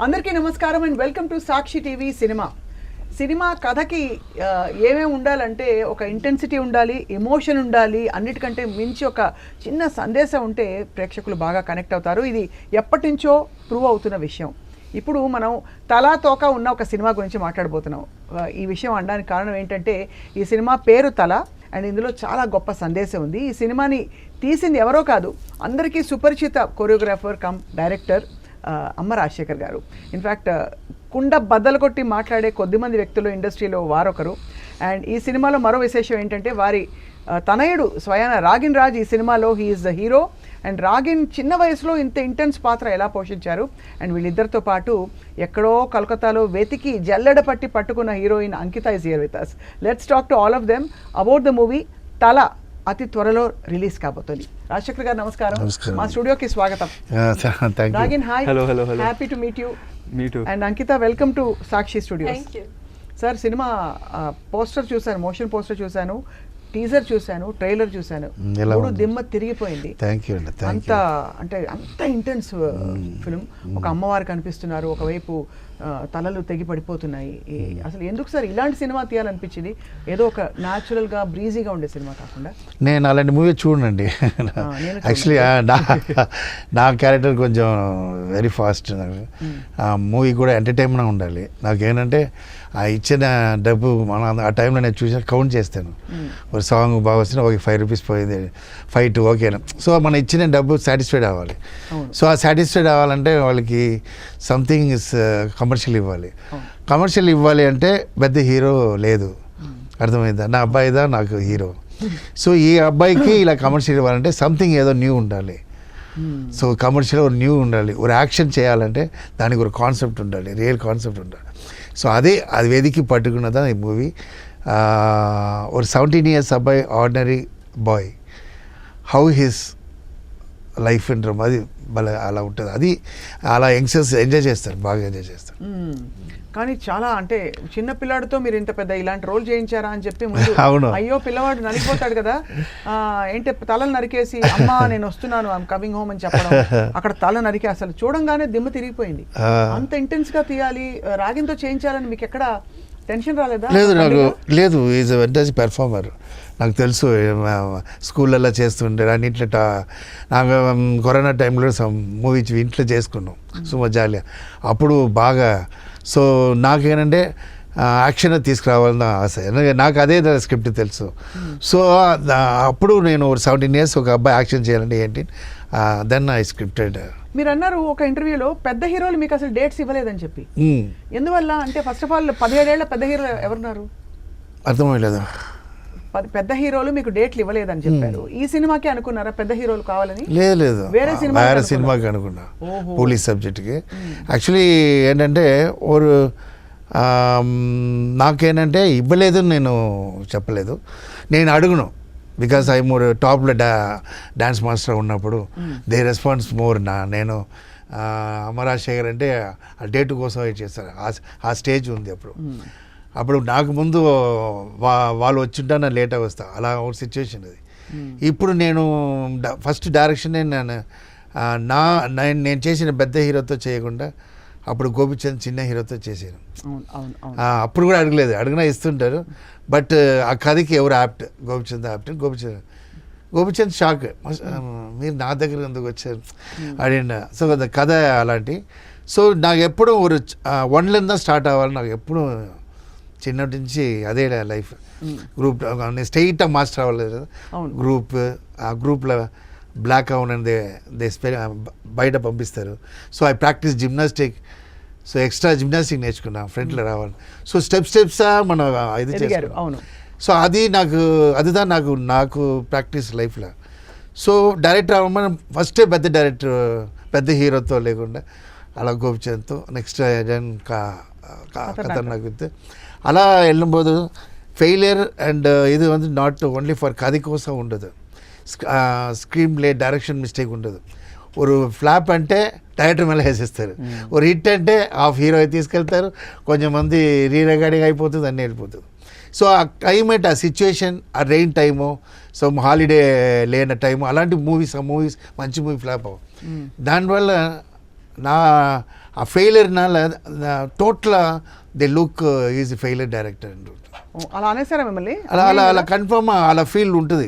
అందరికీ నమస్కారం and welcome to Sakshi TV cinema కథకి ఏమేమి ఉండాలంటే ఒక ఇంటెన్సిటీ ఉండాలి, ఎమోషన్ ఉండాలి, అన్నిటికంటే మించి ఒక చిన్న సందేశం ఉంటే ప్రేక్షకులు బాగా కనెక్ట్ అవుతారు. ఇది ఎప్పటి నుంచో ప్రూవ్ అవుతున్న విషయం. ఇప్పుడు మనం తలా తోక ఉన్న ఒక సినిమా గురించి మాట్లాడబోతున్నాం. ఈ విషయం అనడానికి కారణం ఏంటంటే ఈ సినిమా పేరు తల అండ్ ఇందులో చాలా గొప్ప సందేశం ఉంది. ఈ సినిమాని తీసింది ఎవరో కాదు, అందరికీ సుపరిచిత కొరియోగ్రాఫర్ కమ్ డైరెక్టర్ అమ్మ రాజశేఖర్ గారు. ఇన్ఫ్యాక్ట్ కుండ బద్దలు కొట్టి మాట్లాడే కొద్దిమంది వ్యక్తులు ఇండస్ట్రీలో వారొకరు. అండ్ ఈ సినిమాలో మరో విశేషం ఏంటంటే వారి తనయుడు స్వయాన రాగిన్ రాజ్ ఈ సినిమాలో హీఈస్ ద హీరో. అండ్ రాగిన్ చిన్న వయసులో ఇంత ఇంటెన్స్ పాత్ర ఎలా పోషించారు. అండ్ వీళ్ళిద్దరితో పాటు ఎక్కడో కలకత్తాలో వెతికి జల్లెడ పట్టి పట్టుకున్న heroine Ankita is here with us. Let's talk to all of them about the movie తల. అతి త్వరలో రిలీజ్ కాబోతుంది. రాజశేఖర్ గారు నమస్కారం, మా స్టూడియోకి స్వాగతం. Ragin hi, happy to meet you. And Ankita welcome to Sakshi studios. Sir cinema poster చూశాను, మోషన్ పోస్టర్ చూశాను, టీజర్ చూశాను, ట్రైలర్ చూశాను, దిమ్మ తిరిగిపోయింది. అంత అంటే అంత ఇంటెన్స్ ఫిల్మ్. ఒక అమ్మవారు కనిపిస్తున్నారు, ఒకవైపు తలలు తెగి పడిపోతున్నాయి. అసలు ఎందుకు సార్ ఇలాంటి సినిమా తీయాలనిపించింది? ఏదో ఒక న్యాచురల్గా బ్రీజీగా ఉండే సినిమా కాకుండా. నేను అలాంటి మూవీ చూడండి. యాక్చువల్లీ నా క్యారెక్టర్ కొంచెం వెరీ ఫాస్ట్. మూవీ కూడా ఎంటర్టైన్మెంట్ ఉండాలి. నాకేంటంటే ఆ ఇచ్చిన డబ్బు మన ఆ టైంలో నేను చూసి కౌంట్ చేస్తాను. ఒక సాంగ్ బాగా వచ్చినా ఓకే 5 రూపీస్ పోయింది, ఫైట్ ఓకేనా. సో మనం ఇచ్చిన డబ్బు సాటిస్ఫైడ్ అవ్వాలి. సో ఆ సాటిస్ఫైడ్ అవ్వాలంటే వాళ్ళకి సంథింగ్ ఇస్ కమర్షియల్ ఇవ్వాలి. కమర్షియల్ ఇవ్వాలి అంటే పెద్ద హీరో లేదు, అర్థమైందా? నా అబ్బాయిదా నాకు హీరో. సో ఈ అబ్బాయికి ఇలా కమర్షియల్ ఇవ్వాలంటే సంథింగ్ ఏదో న్యూ ఉండాలి. సో కమర్షియల్ ఒక న్యూ ఉండాలి. ఒక యాక్షన్ చేయాలంటే దానికి ఒక కాన్సెప్ట్ ఉండాలి, రియల్ కాన్సెప్ట్ ఉండాలి. సో అది వెతికి పట్టుకున్నదా ఈ మూవీ. ఒక 17 years అబ్బాయి, ordinary boy, how his life అంటారు, అది భలే అలా ఉంటుంది. అది అలా యంగ్స్టర్స్ ఎంజాయ్ చేస్తారు, బాగా ఎంజాయ్ చేస్తారు. కానీ చాలా అంటే చిన్న పిల్లాడితో మీరు ఇంత పెద్ద ఇలాంటి రోల్ చేయించారా అని చెప్పి ముందు అయ్యో పిల్లవాడు నలిగిపోతాడు కదా, ఏంటి తలలు నరికేసి అమ్మా నేను వస్తున్నాను ఐఎమ్ కమింగ్ హోమ్ అని చెప్పడం, అక్కడ తల నరికి అసలు చూడంగానే దిమ్మ తిరిగిపోయింది. అంత ఇంటెన్స్ గా తీయాలి, రాగిన్తో చేయించాలని మీకు ఎక్కడ టెన్షన్ రాలేదా? లేదు ఈజ్ వెంటనే పెర్ఫార్మర్. నాకు తెలుసు, స్కూళ్ళల్లో చేస్తుండే అన్నింట్లో. నాకు కరోనా టైంలో మూవీ ఇంట్లో చేసుకున్నాం సుమా జాలియా. అప్పుడు బాగా సో నాకేనంటే యాక్షన్ తీసుకురావాలని ఆశ. నాకు అదే స్క్రిప్ట్ తెలుసు. సో అప్పుడు నేను 17 years ఒక అబ్బాయి యాక్షన్ చేయాలంటే ఏంటి, దెన్ ఐ స్క్రిప్టెడ్. మీరు అన్నారు ఒక ఇంటర్వ్యూలో పెద్ద హీరోలు మీకు అసలు డేట్స్ ఇవ్వలేదని చెప్పి. ఎందువల్ల అంటే ఫస్ట్ ఆఫ్ ఆల్ 17 ఏళ్ల పెద్ద హీరోలు ఎవరున్నారు? అర్థమయ్యలేదు. పెద్ద హీరోలు మీకు డేట్లు ఇవ్వలేదని చెప్పారు. ఈ సినిమాకి అనుకున్నారా పెద్ద హీరోలు కావాలని? లేదు, వేరే సినిమాకి అనుకున్నా, పోలీస్ సబ్జెక్ట్కి. యాక్చువల్లీ ఏంటంటే నాకేంటంటే ఇవ్వలేదు, నేను చెప్పలేదు, నేను అడుగును. బికాస్ ఐ మోర్ టాప్లో డ్యాన్స్ మాస్టర్ ఉన్నప్పుడు దే రెస్పాన్స్ మోర్. నేను అమ్మ రాజశేఖర్ అంటే ఆ డేట్ కోసం వెయిట్ చేస్తారు. ఆ స్టేజ్ ఉంది అప్పుడు నాకు ముందు వాళ్ళు వచ్చింటా నేను లేట్గా వస్తా, అలా ఒక సిచ్యువేషన్ అది. ఇప్పుడు నేను ఫస్ట్ డైరెక్షన్ నేను చేసిన పెద్ద హీరోతో చేయకుండా అప్పుడు గోపిచంద్ చిన్న హీరోతో చేశాను. అప్పుడు కూడా అడిగినా ఇస్తుంటారు. బట్ ఆ కథకి ఎవరు apt? Gopichand apt. Gopichand shock, మీరు నా దగ్గర ఎందుకు వచ్చారు అడిగిన. సో కథ అలాంటి. సో నాకు ఎప్పుడు ఒక 1 స్టార్ట్ అవ్వాలి. నాకు ఎప్పుడు చిన్నటి నుంచి అదే లైఫ్. గ్రూప్ నేను స్ట్రెయిట్ మాస్టర్ అవ్వలేదు. ఆ గ్రూప్లో బ్లాక్ అవునండి బయట పంపిస్తారు. So I practice gymnastic. So extra gymnastic నేర్చుకున్నా ఫ్రంట్లో రావాలి. సో స్టెప్స్ మనం ఇది చేశారు. సో అది అదిదా నాకు ప్రాక్టీస్ లైఫ్లో. సో డైరెక్టర్ అవ్వమని ఫస్టే పెద్ద డైరెక్టర్, పెద్ద హీరోతో లేకుండా అలా గోపిచంద్తో నెక్స్ట్ ఖతర్నాక్ విత్ అలా వెళ్ళబోదు. ఫెయిలియర్ అండ్ ఇది నాట్ ఓన్లీ ఫర్ కథ కోసం ఉండదు, స్క్రీన్ ప్లే డైరెక్షన్ మిస్టేక్ ఉండదు. ఒక ఫ్లాప్ అంటే డైరెక్టర్ ಮೇಲೆ వేసేస్తారు, ఒక హిట్ అంటే హాఫ్ హీరో తీసుకెళ్తారు, కొంచెం మంది రీరికార్డింగ్ అయిపోతుంది, అన్నీ వెళ్ళిపోతుంది. సో ఆ క్లైమేట్, ఆ సిచ్యువేషన్, ఆ రెయిన్ టైము, సో హాలిడే లేని టైము, అలాంటి మూవీస్ మంచి మూవీ ఫ్లాప్ అవ్వ. దానివల్ల ఆ ఫెయిలియర్నాల total they look is failure director అంటారు. అలా అనేసారా మిమ్మల్ని? అలా అలా అలా కన్ఫర్మ్ అలా ఫీల్ ఉంటుంది.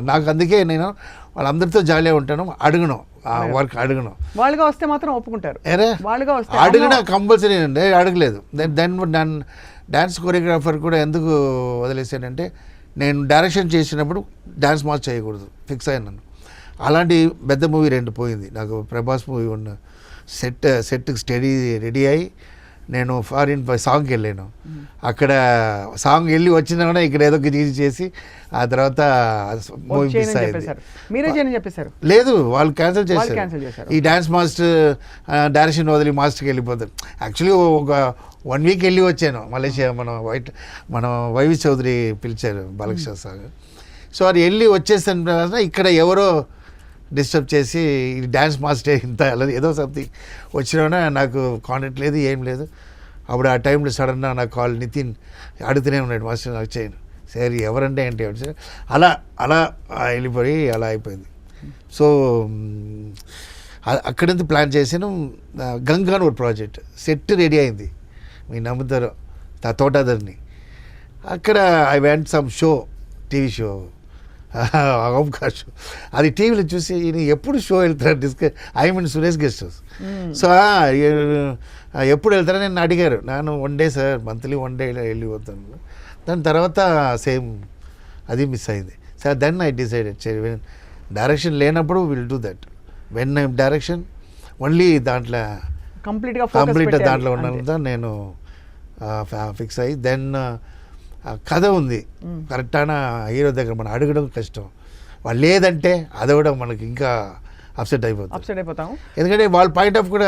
నాకు అందుకే నేను వాళ్ళందరితో జాలీగా ఉంటాను, అడగను ఆ వర్క్ అడగను. వాళ్ళుగా వస్తే మాత్రం ఒప్పుకుంటారు. వాళ్ళుగా వస్తే అడిగిన కంపల్సరీ అండి, అడగలేదు. దెన్ నన్ను డ్యాన్స్ కొరియోగ్రాఫర్ కూడా ఎందుకు వదిలేసానంటే నేను డైరెక్షన్ చేసినప్పుడు డ్యాన్స్ మాస్ చేయకూడదు ఫిక్స్ అయినాను. అలాంటి పెద్ద మూవీ 2 పోయింది. నాకు ప్రభాస్ మూవీ ఉన్న సెట్కి రెడీ అయ్యి నేను ఫారిన్ సాంగ్కి వెళ్ళాను. అక్కడ సాంగ్ వెళ్ళి వచ్చినా కూడా ఇక్కడ ఏదో గిజి చేసి ఆ తర్వాత మూవీ మిస్ అయింది. మీరే చేయని చెప్పేశారు? లేదు, వాళ్ళు క్యాన్సిల్ చేశారు. ఈ డ్యాన్స్ మాస్టర్ డైరెక్షన్ వదిలి మాస్టర్కి వెళ్ళిపోతారు. యాక్చువల్లీ ఒక 1 వీక్ వెళ్ళి వచ్చాను మలేషియా. మన వైవి చౌదరి పిలిచారు, బాలకృష్ణ సార్. సో అది వెళ్ళి వచ్చేసిన తర్వాత ఇక్కడ ఎవరో డిస్టర్బ్ చేసి డ్యాన్స్ మాస్టర్ ఇంత ఏదో సంథింగ్ వచ్చినా నాకు కాంటాక్ట్ లేదు, ఏం లేదు. అప్పుడు ఆ టైంలో సడన్గా నాకు కాల్ నితిన్ అడుగుతూనే ఉన్నాడు, మాస్టర్ నాకు చేయను. సరే ఎవరంటే ఏంటి అలా అలా వెళ్ళిపోయి అలా అయిపోయింది. సో అక్కడంతా ప్లాన్ చేసాను. గంగానూర్ ప్రాజెక్ట్ సెట్ రెడీ అయింది, మీరు నమ్ముతారు, తోటాదర్ని. అక్కడ I went some show, TV show, అవకాశం. అది టీవీలో చూసి ఈయన ఎప్పుడు షో వెళ్తారు సురేష్ గెస్ట్ హౌస్. సో ఎప్పుడు వెళ్తారని నేను అడిగారు. నేను 1 డే సార్, మంత్లీ 1 డే వెళ్ళిపోతాను. దాని తర్వాత సేమ్ అది మిస్ అయింది sir. Then I decided direction లేనప్పుడు will do that. When I direction only దాంట్లో కంప్లీట్గా దాంట్లో ఉన్నంత నేను ఫిక్స్ అయ్యి. దెన్ కథ ఉంది కరెక్టాన హీరో దగ్గర మనం అడగడం కష్టం. వాళ్ళు లేదంటే అది కూడా మనకి ఇంకా అప్సెట్ అయిపోతాం. ఎందుకంటే వాళ్ళ పాయింట్ ఆఫ్ కూడా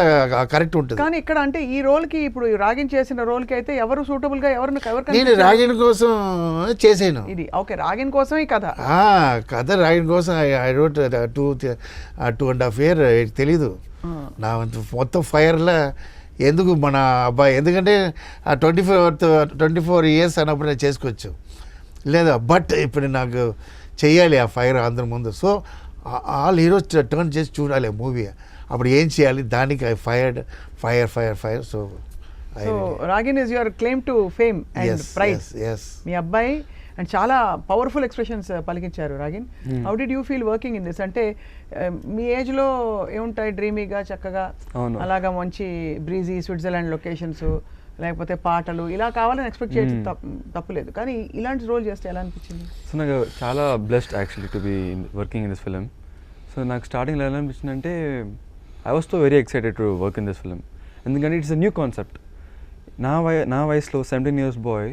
కరెక్ట్ ఉంటుంది. కానీ ఇక్కడ అంటే ఈ రోల్కి, ఇప్పుడు రాగిన్ చేసిన రోల్కి అయితే ఎవరు సూటబుల్గా నేను రాగిన్ కోసం చేసాను. ఇది ఓకే, రాగిన్ కోసం ఈ కథ రాగిన్ కోసం ఐ రోట్ 2.5 year. తెలీదు నా మొత్తం ఫైర్లో ఎందుకు మన అబ్బాయి, ఎందుకంటే 24 years అన్నప్పుడు నేను చేసుకోవచ్చు లేదా, బట్ ఇప్పుడు నాకు చెయ్యాలి ఆ ఫైర్ అందరి ముందు. సో ఆల్ హీరోస్ టర్న్ చేసి చూడాలి మూవీ, అప్పుడు ఏం చేయాలి దానికి I fire. So Ragin is your claim to fame and pride. మీ అబ్బాయి అండ్ చాలా పవర్ఫుల్ ఎక్స్ప్రెషన్స్ పలికించారు Ragin. How did you feel working in this? అంటే మీ ఏజ్లో ఏముంటాయి, డ్రీమీగా చక్కగా అలాగా మంచి బ్రీజీ స్విట్జర్లాండ్ లొకేషన్స్, లేకపోతే పాటలు ఇలా కావాలని ఎక్స్పెక్ట్ చేయడం తప్పులేదు, కానీ ఇలాంటి రోల్ చేస్తే ఎలా అనిపించింది? సో నాకు చాలా blessed actually to be working in this film. So నాకు స్టార్టింగ్లో ఎలా అనిపించింది అంటే I was so very excited to work in this film. ఎందుకంటే ఇట్స్ అ న్యూ కాన్సెప్ట్. నా వయసులో 17 years బాయ్,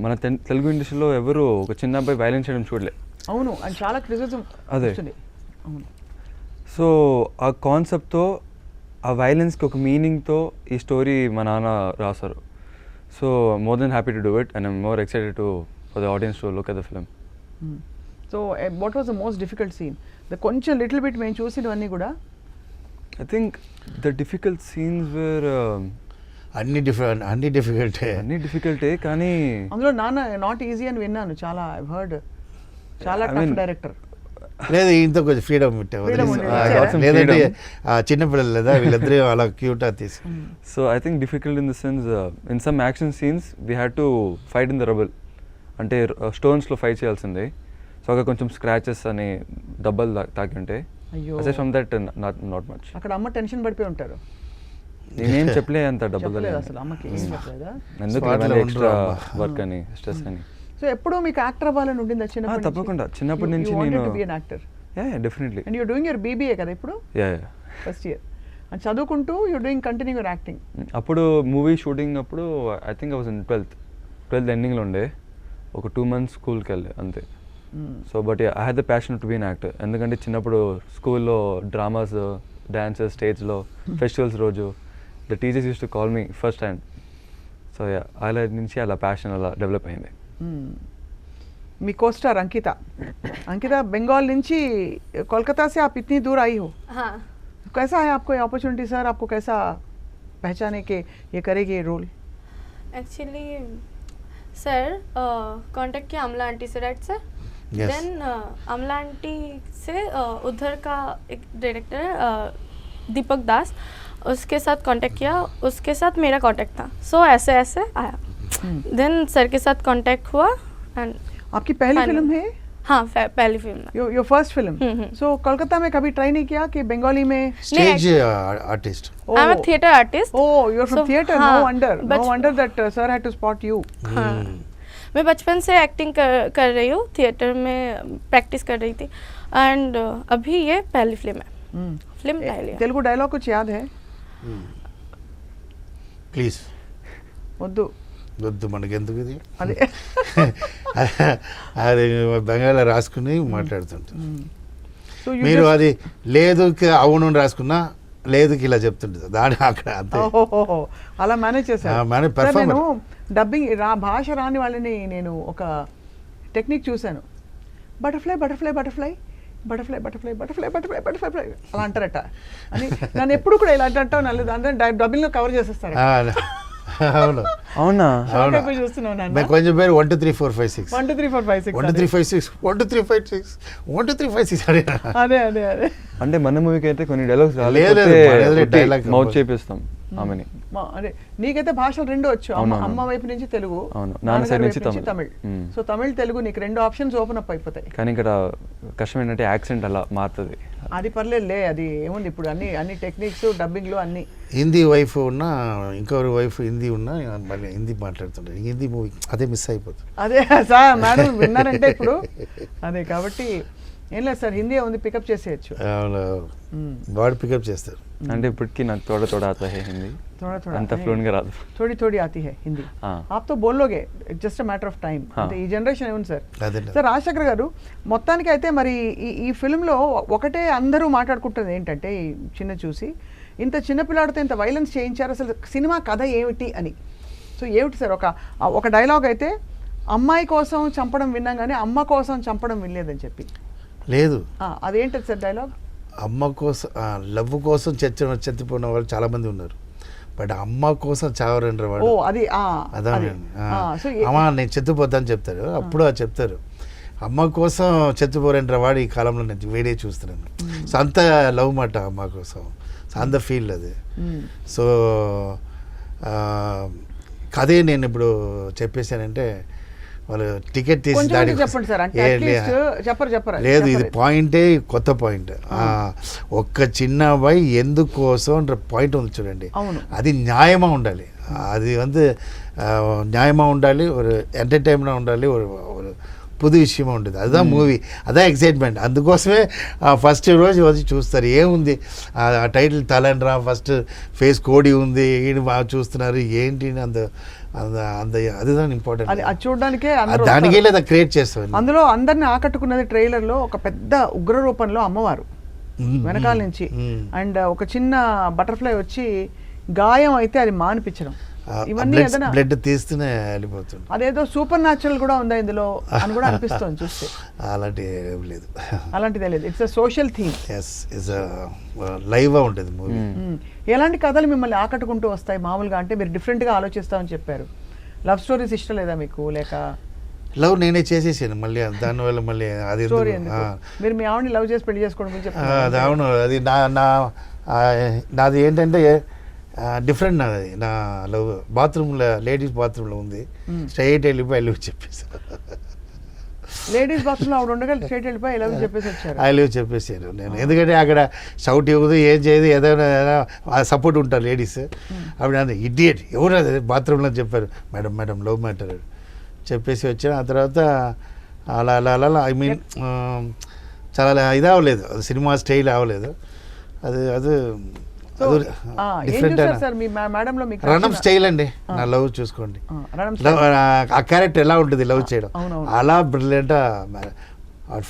మన తెలుగు ఇండస్ట్రీలో ఎవరు ఒక చిన్న అబ్బాయి వైలెన్స్ చేయడం చూడలే. అవును, అండ్ చాలా క్రిటిసిజం అదే. సో ఆ కాన్సెప్ట్తో, ఆ వైలెన్స్కి ఒక మీనింగ్తో ఈ స్టోరీ మా నాన్న రాశారు. So more than happy to do it and I'm more excited to for the audience to look at the film. So what was the most difficult scene? కొంచెం లిటిల్ బిట్ మేము చూసినవన్నీ కూడా I think the difficult scenes where అన్ని డిఫికల్టే, కానీ అందులో నాన్న not easy అని విన్నాను. చాలా ఐ హర్డ్ చాలా టఫ్ డైరెక్టర్. లేదు, ఇంత కొంచెం ఫ్రీడమ్ లేదంటే చిన్నపిల్లలు లేదా వీళ్ళిద్దరూ అలా క్యూట్ తీసి. So I think difficult in the sense in some action scenes we had to fight in the rubble. అంటే స్టోన్స్లో ఫైట్ చేయాల్సిందే. సో అక్కడ కొంచెం స్క్రాచెస్ అని దెబ్బలు తాకి ఉంటాయి. అసలు ఫ్రమ్ దట్ నాట్ మచ్. అక్కడ అమ్మ టెన్షన్ పడిపోయి ఉంటారు. నేనేం చెప్పలే అంత డబ్బులు అసలు అమ్మకి ఎందుకు ఎక్స్ట్రా వర్క్ అని స్ట్రెస్ అని. సో ఎప్పుడూ మీకు యాక్టర్ అవ్వాలని ఉండిందా చిన్నప్పుడు? తప్పకుండా, చిన్నప్పటి నుంచి నేను definitely. And you're doing your BBA కదా ఇప్పుడు, ఫస్ట్ ఇయర్, అండ్ చదువుకుంటూ you're doing continue your acting. అప్పుడు మూవీ షూటింగ్ అప్పుడు I think I was in 12th ఎండింగ్లో ఉండే. ఒక 2 months స్కూల్కి వెళ్ళే అంతే. So but I had the passion to be an actor. ఎందుకంటే చిన్నప్పుడు స్కూల్లో డ్రామాస్, డాన్సెస్, స్టేజ్లో ఫెస్టివల్స్ రోజు the teachers use to call me first hand. So అలా నుంచి అలా ప్యాషన్ అలా డెవలప్ అయింది. మీ కోస్టార్ अंकिता बंगाल నుంచి कोलकाता से आप इतनी दूर आई हो. हाँ. कैसा है आपको ये अपॉर्चुनिटी सर? आपको कैसा पहचाने के ये करेगी ये रोल? एक्चुअली सर कांटेक्ट किया अमला आंटी से, राइट सर? देन अमला आंटी से उधर का एक डायरेक्टर दीपक दास, उसके साथ कांटेक्ट किया, उसके साथ मेरा कांटेक्ट था, सो ऐसे ऐसे आया। देन सर के साथ कांटेक्ट हुआ एंड आपकी पहली Finally. फिल्म है? हाँ पहली फिल्म में। Your first film. So Kolkata में कभी ट्राई नहीं किया कि बंगाली में? Stage artist. I am a theatre artist. Oh, you're from So, theatre. हाँ, No wonder. No बच- wonder that sir had to spot you. हाँ, मैं बचपन से एक्टिंग कर रही हूँ, थिएटर में प्रैक्टिस कर रही थी एंड अभी ये पहली फिल्म है। फिल्म पहली है। తెలుగు డైలాగ్ कुछ याद है? ప్లీజ్ వద్దు. వద్దు మనకెందుకు ఇది. అదే. అది బెంగాల్లో రాసుకుని మాట్లాడుతుంటారు. So you మీరు just- అది లేదుకి అవును అని రాసుకున్నా లేదుకి ఇలా చెప్తుంటుంది దాని అక్కడ అంతే. ఓహోహో, అలా మేనేజ్ చేశారు. manage sir, performer. నేను డబ్బింగ్ భాష రాని వాళ్ళని నేను ఒక టెక్నిక్ చూశాను. Butterfly butterfly butterfly butterfly butterfly butterfly butterfly butterfly అలా అంటారట అని నన్ను ఎప్పుడు కూడా ఇలా అంటావు నల్లదు అందరూ డబ్బింగ్లో కవర్ చేసేస్తారు. అవును అవునా? Shock అయిపోయి చూస్తున్నావు నాన్న. మేము కొంచెం పేరు 1 2 3 4 5 6 1 2 3 4 5 6 1 2 3 5 6 1 2 3 5 6 1 2 3 5 6 అదే అదే అదే అదే అంటే మన మూవీకి అయితే కొన్ని డైలాగ్స్ లేదు, మనది dialogue మౌత్ కాదు. చేపిస్తాం ఆమెని. అదే నీకైతే భాషలు రెండు వచ్చు. అవునవును. అమ్మ వైపు నుంచి తెలుగు, అవును. నాన్న నాన్నగారి side వైపు నుంచి నుంచి తమిళ్. తమిళ్. సో తమిళ్ తెలుగు నీకు రెండు ఆప్షన్స్ ఓపెన్ అప్ అయిపోతాయి. కానీ ఇక్కడ కష్టం ఏంటంటే యాక్సెంట్ అలా మారుతుంది. అది పర్లేదులే, అది ఏముంది ఇప్పుడు అన్ని టెక్నిక్స్ డబ్బింగ్లో అన్ని. హిందీ వైఫ్ ఉన్నా ఇంకొకరి వైఫ్ హిందీ ఉన్నా మళ్ళీ హిందీ మాట్లాడుతుంటారు. హిందీ మూవీ అదే మిస్ అయిపోతుంది. అదే సార్ మేడం విన్నారంటే ఇప్పుడు అదే కాబట్టి ఏం లేదు సార్, హిందీ ఉంది పికప్ చేసేయచ్చు. వాడు పికప్ చేస్తారు. అంటే ఇప్పటికీ నాకు తోడ తోడ ఆతా హే హిందీ थोड़ा थोड़ा అంత ఫ్లూయెంట్ గా రాదు. थोड़ी थोड़ी आती है हिंदी. आप तो बोल लोगे, జస్ట్ మ్యాటర్ ఆఫ్ టైం. అంటే ఈ జనరేషన్ ఏముంది సార్. అదే సార్ రాజశేఖర్ గారు, మొత్తానికి అయితే మరి ఈ ఫిల్మ్లో ఒకటే అందరూ మాట్లాడుకుంటుంది ఏంటంటే ఈ చిన్న చూసి ఇంత చిన్న పిల్లాడితో ఇంత వైలెన్స్ చేయించారు, అసలు సినిమా కథ ఏమిటి అని. సో ఏమిటి సార్, ఒక డైలాగ్ అయితే అమ్మాయి కోసం చంపడం విన్నాం కానీ అమ్మ కోసం చంపడం వినలేదని చెప్పి. లేదు, అదేంటది సార్ డైలాగ్? అమ్మ కోసం లవ్ కోసం చచ్చిపోయిన వాళ్ళు చాలా మంది ఉన్నారు, బట్ అమ్మ కోసం చావరండి వాడు. ఓ అది అదే సో అమ్మ నేను చెత్తుపోతాను చెప్తారు. అప్పుడు చెప్తారు అమ్మ కోసం చెత్తుపోరండి వాడు. ఈ కాలంలో నేను వేడే చూస్తున్నాను. సో అంత లవ్ మాట అమ్మ కోసం, సో అంత ఫీల్ అది. సో కదే నేను ఇప్పుడు చెప్పేశానంటే వాళ్ళు టికెట్ తీసి కొంచెం చెప్పండి సార్, అంటే అట్లీస్ట్ చెప్పరు. లేదు, ఇది పాయింటే కొత్త పాయింట్. ఒక్క చిన్న అబ్బాయి ఎందుకోసం పాయింట్ ఉంది చూడండి. అవును. అది న్యాయமாக ఉండాలి, అది வந்து న్యాయமாக ఉండాలి, ஒரு ఎంటర్టైన్మెంట్ ఉండాలి, ஒரு புது விஷயமா ఉంటుంది. அதுதான் మూవీ, అదే ఎక్సైట్మెంట్. అందుకోసమే ఫస్ట్ రోజు వచ్చి చూస్తారు. ఏముంది ఆ టైటిల్ తలండ్రా, ఫస్ట్ ఫేస్ కోడి ఉంది, ఈయన బాగా చూస్తున్నారు ఏంటి అంత அதுதான் ఇంపార్టెంట్. అది చూడడానికే దానికే లేదా క్రియేట్ చేస్తాం. అందులో అందరిని ఆకట్టుకున్నది ట్రైలర్లో ఒక పెద్ద ఉగ్ర రూపంలో అమ్మవారు వెనకాల నుంచి, అండ్ ఒక చిన్న బటర్ఫ్లై వచ్చి గాయం అయితే అది మానిపించడం, ఇవన్నీ ఏదైనా బ్లడ్ తీస్తూనే వెళ్ళిపోతుంది. అదేదో సూపర్ న్యాచురల్ కూడా ఉందా ఇందులో అని కూడా అనిపిస్తుంది చూస్తే. అలాంటి లేదు, అలాంటిదే లేదు. It's a social theme. Yes, it's లైవ్గా ఉంటుంది మూవీ. ఎలాంటి కథలు మిమ్మల్ని ఆకట్టుకుంటూ వస్తాయి మామూలుగా? అంటే మీరు డిఫరెంట్గా ఆలోచిస్తామని చెప్పారు. లవ్ స్టోరీస్ ఇష్టం లేదా మీకు? లేక లవ్ నేనే చేసేసాను మళ్ళీ, దానివల్ల మళ్ళీ అది స్టోరీ ఎందుకు? మీరు మీ ఆవిడని లవ్ చేసి పెళ్లి చేసుకోవడం గురించి అది చెప్తారు. అవును, అది నాది ఏంటంటే డిఫరెంట్. నాది నా లవ్ బాత్రూంలో, లేడీస్ బాత్రూంలో ఉంది, స్ట్రైట్ వెళ్ళిపోయి చెప్పేసి లేడీస్ బాత్రూంలో ఆవిడ ఉండగా స్ట్రైట్ వెళ్ళిపోయి ఇలా చెప్పేసి వచ్చారు. ఐ లివ్ చెప్పేసాను నేను. ఎందుకంటే అక్కడ షౌట్ ఇవ్వదు, ఏం చేయదు, ఏదైనా సపోర్ట్ ఉంటారు లేడీస్. అప్పుడు నన్ను ఇడియట్ ఎవరు అది బాత్రూంలో చెప్పారు, మేడం లవ్ మ్యాటర్ చెప్పేసి వచ్చాను. ఆ తర్వాత అలా ఐ మీన్ చాలా ఇది అవ్వలేదు, సినిమా స్టైల్ అవ్వలేదు. అది డిఫరెంట్ రణం స్టైల్ అండి. నా లవ్ చూసుకోండి, ఆ క్యారెక్టర్ ఎలా ఉంటుంది లవ్ చేయడం, అలా బ్రిలియంట్.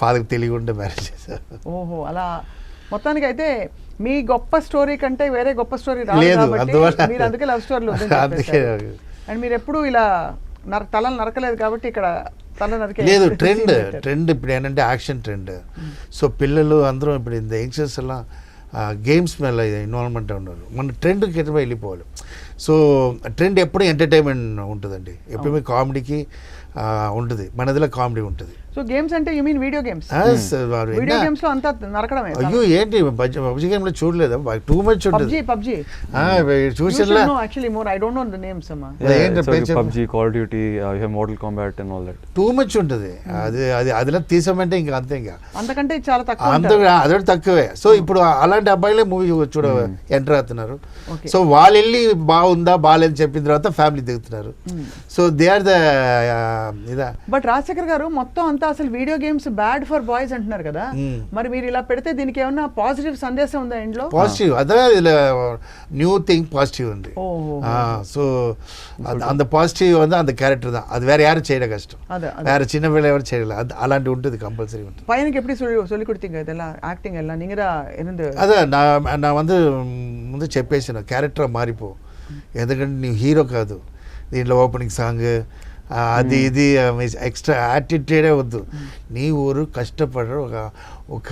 ఫాదర్కి తెలియకుండా మ్యారేజ్ చేశారు. ఓహో, అలా మొత్తానికి అయితే మీ గొప్ప స్టోరీ కంటే వేరే గొప్ప స్టోరీ లేదు, అందువల్ల మీరు అందుకే లవ్ స్టోరీలు అండ్ మీరు ఎప్పుడు ఇలా తలలు నరకలేదు కాబట్టి ఇక్కడ తల నరకే లేదు. ట్రెండ్ ఇప్పుడు ఏంటంటే యాక్షన్ ట్రెండ్. సో పిల్లలు అందరూ ఇప్పుడు ఇంత యంగ్స్టర్స్ ఎలా గేమ్స్ మీద ఇన్వాల్వ్మెంట్ ఉన్నారు. మన ట్రెండ్కి ఎటువై వెళ్ళిపోవాలి. సో ట్రెండ్ ఎప్పుడు ఎంటర్టైన్మెంట్ ఉంటుందండి, ఎప్పుడు కామెడీకి ఉంటుంది, మనదిలో కామెడీ ఉంటుంది. సో గేమ్స్ అంటే you mean video games? Video games లో అంతా నరకడమే. అయ్యో ఏంటి పబ్జీ గేమ్ లో చూడలేదా, టూ మచ్ ఉంటుంది. పబ్జీ చూసినా actually more I don't know the names అమ్మా. PUBG, Call of Duty, you have Mortal Kombat and all that. Too much ఉంటుంది. అది అదిలో తీసామంటే ఇంకా అంతే, ఇంకా అంతకంటే చాలా తక్కువ అంత అదొకటి తక్కువే. సో ఇప్పుడు అలాంటి అబ్బాయిలే మూవీ చూడ ఎంటర్ అవుతున్నారు. సో వాళ్ళు వెళ్ళి బాగుందా బాగాలేదని చెప్పిన తర్వాత ఫ్యామిలీ దిగుతున్నారు. సో దే ఆర్ ద ఇదా. బట్ రాజశేఖర్ గారు మొత్తం అంతా అసలు video games bad for boys అంటున్నారు కదా, మరి మీరు ఇలా పెడితే దీనికి ఏమన్నా పాజిటివ్ సందేశం ఉందా ఇంట్లో? పాజిటివ్ అదే న్యూ థింగ్ పాజిటివ్ ఉంది. సో அந்த பாசிட்டிவ் வந்து அந்த கேரக்டர் தான், அது வேற யாரும் செய்யற கஷ்டம், வேற சின்ன பிள்ளை ఎవరు చేయలేదు, అలాంటి ఉంటుంది కంపల్సరీ ఉంటుంది. பையனுக்கு எப்படி சொல்லி கொடுத்தீங்க இதெல்லாம் ஆக்டிங் எல்லாம் நீங்க தான் இருந்து? అదే నా வந்து ముందు చెప్పేసాను క్యారెక్టర్ మారిపో, ఎందుకంటే నీవు హీరో కాదు, దీంట్లో ఓపెనింగ్ సాంగ్ అది ఇది ఎక్స్ట్రా యాటిట్యూడే వద్దు, నీవు ஒரு కష్టపడ ఒక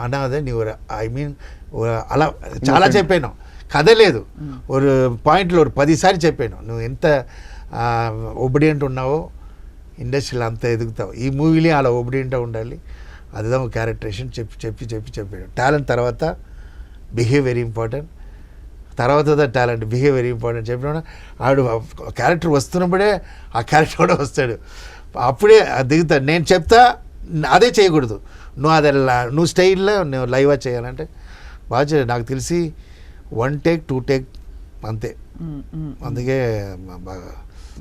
అనాథ, నీవు ఐ మీన్ అలా చాలా చెప్పాను, కథ లేదు, ఒక పాయింట్లో 10 సార్లు చెప్పాను, నువ్వు ఎంత ఒబిడియంట్ ఉన్నావో ఇండస్ట్రీలో అంత ఎదుగుతావు, ఈ మూవీలో అలా ఒబిడియంట్గా ఉండాలి, అదిదా క్యారెక్టరేషన్ చెప్పాడు. టాలెంట్ తర్వాత బిహేవ్ వెరీ ఇంపార్టెంట్, తర్వాత టాలెంట్ బిహేవ్ వెరీ ఇంపార్టెంట్ చెప్పిన ఆడు క్యారెక్టర్ వస్తున్నప్పుడే ఆ క్యారెక్టర్ కూడా వస్తాడు, అప్పుడే దిగుతాడు. నేను చెప్తా అదే చేయకూడదు, నువ్వు అది నువ్వు స్టైల్లో నువ్వు లైవ్గా చేయాలంటే బాగా నాకు తెలిసి 1 టేక్ 2 టేక్ అంతే. అందుకే బాగా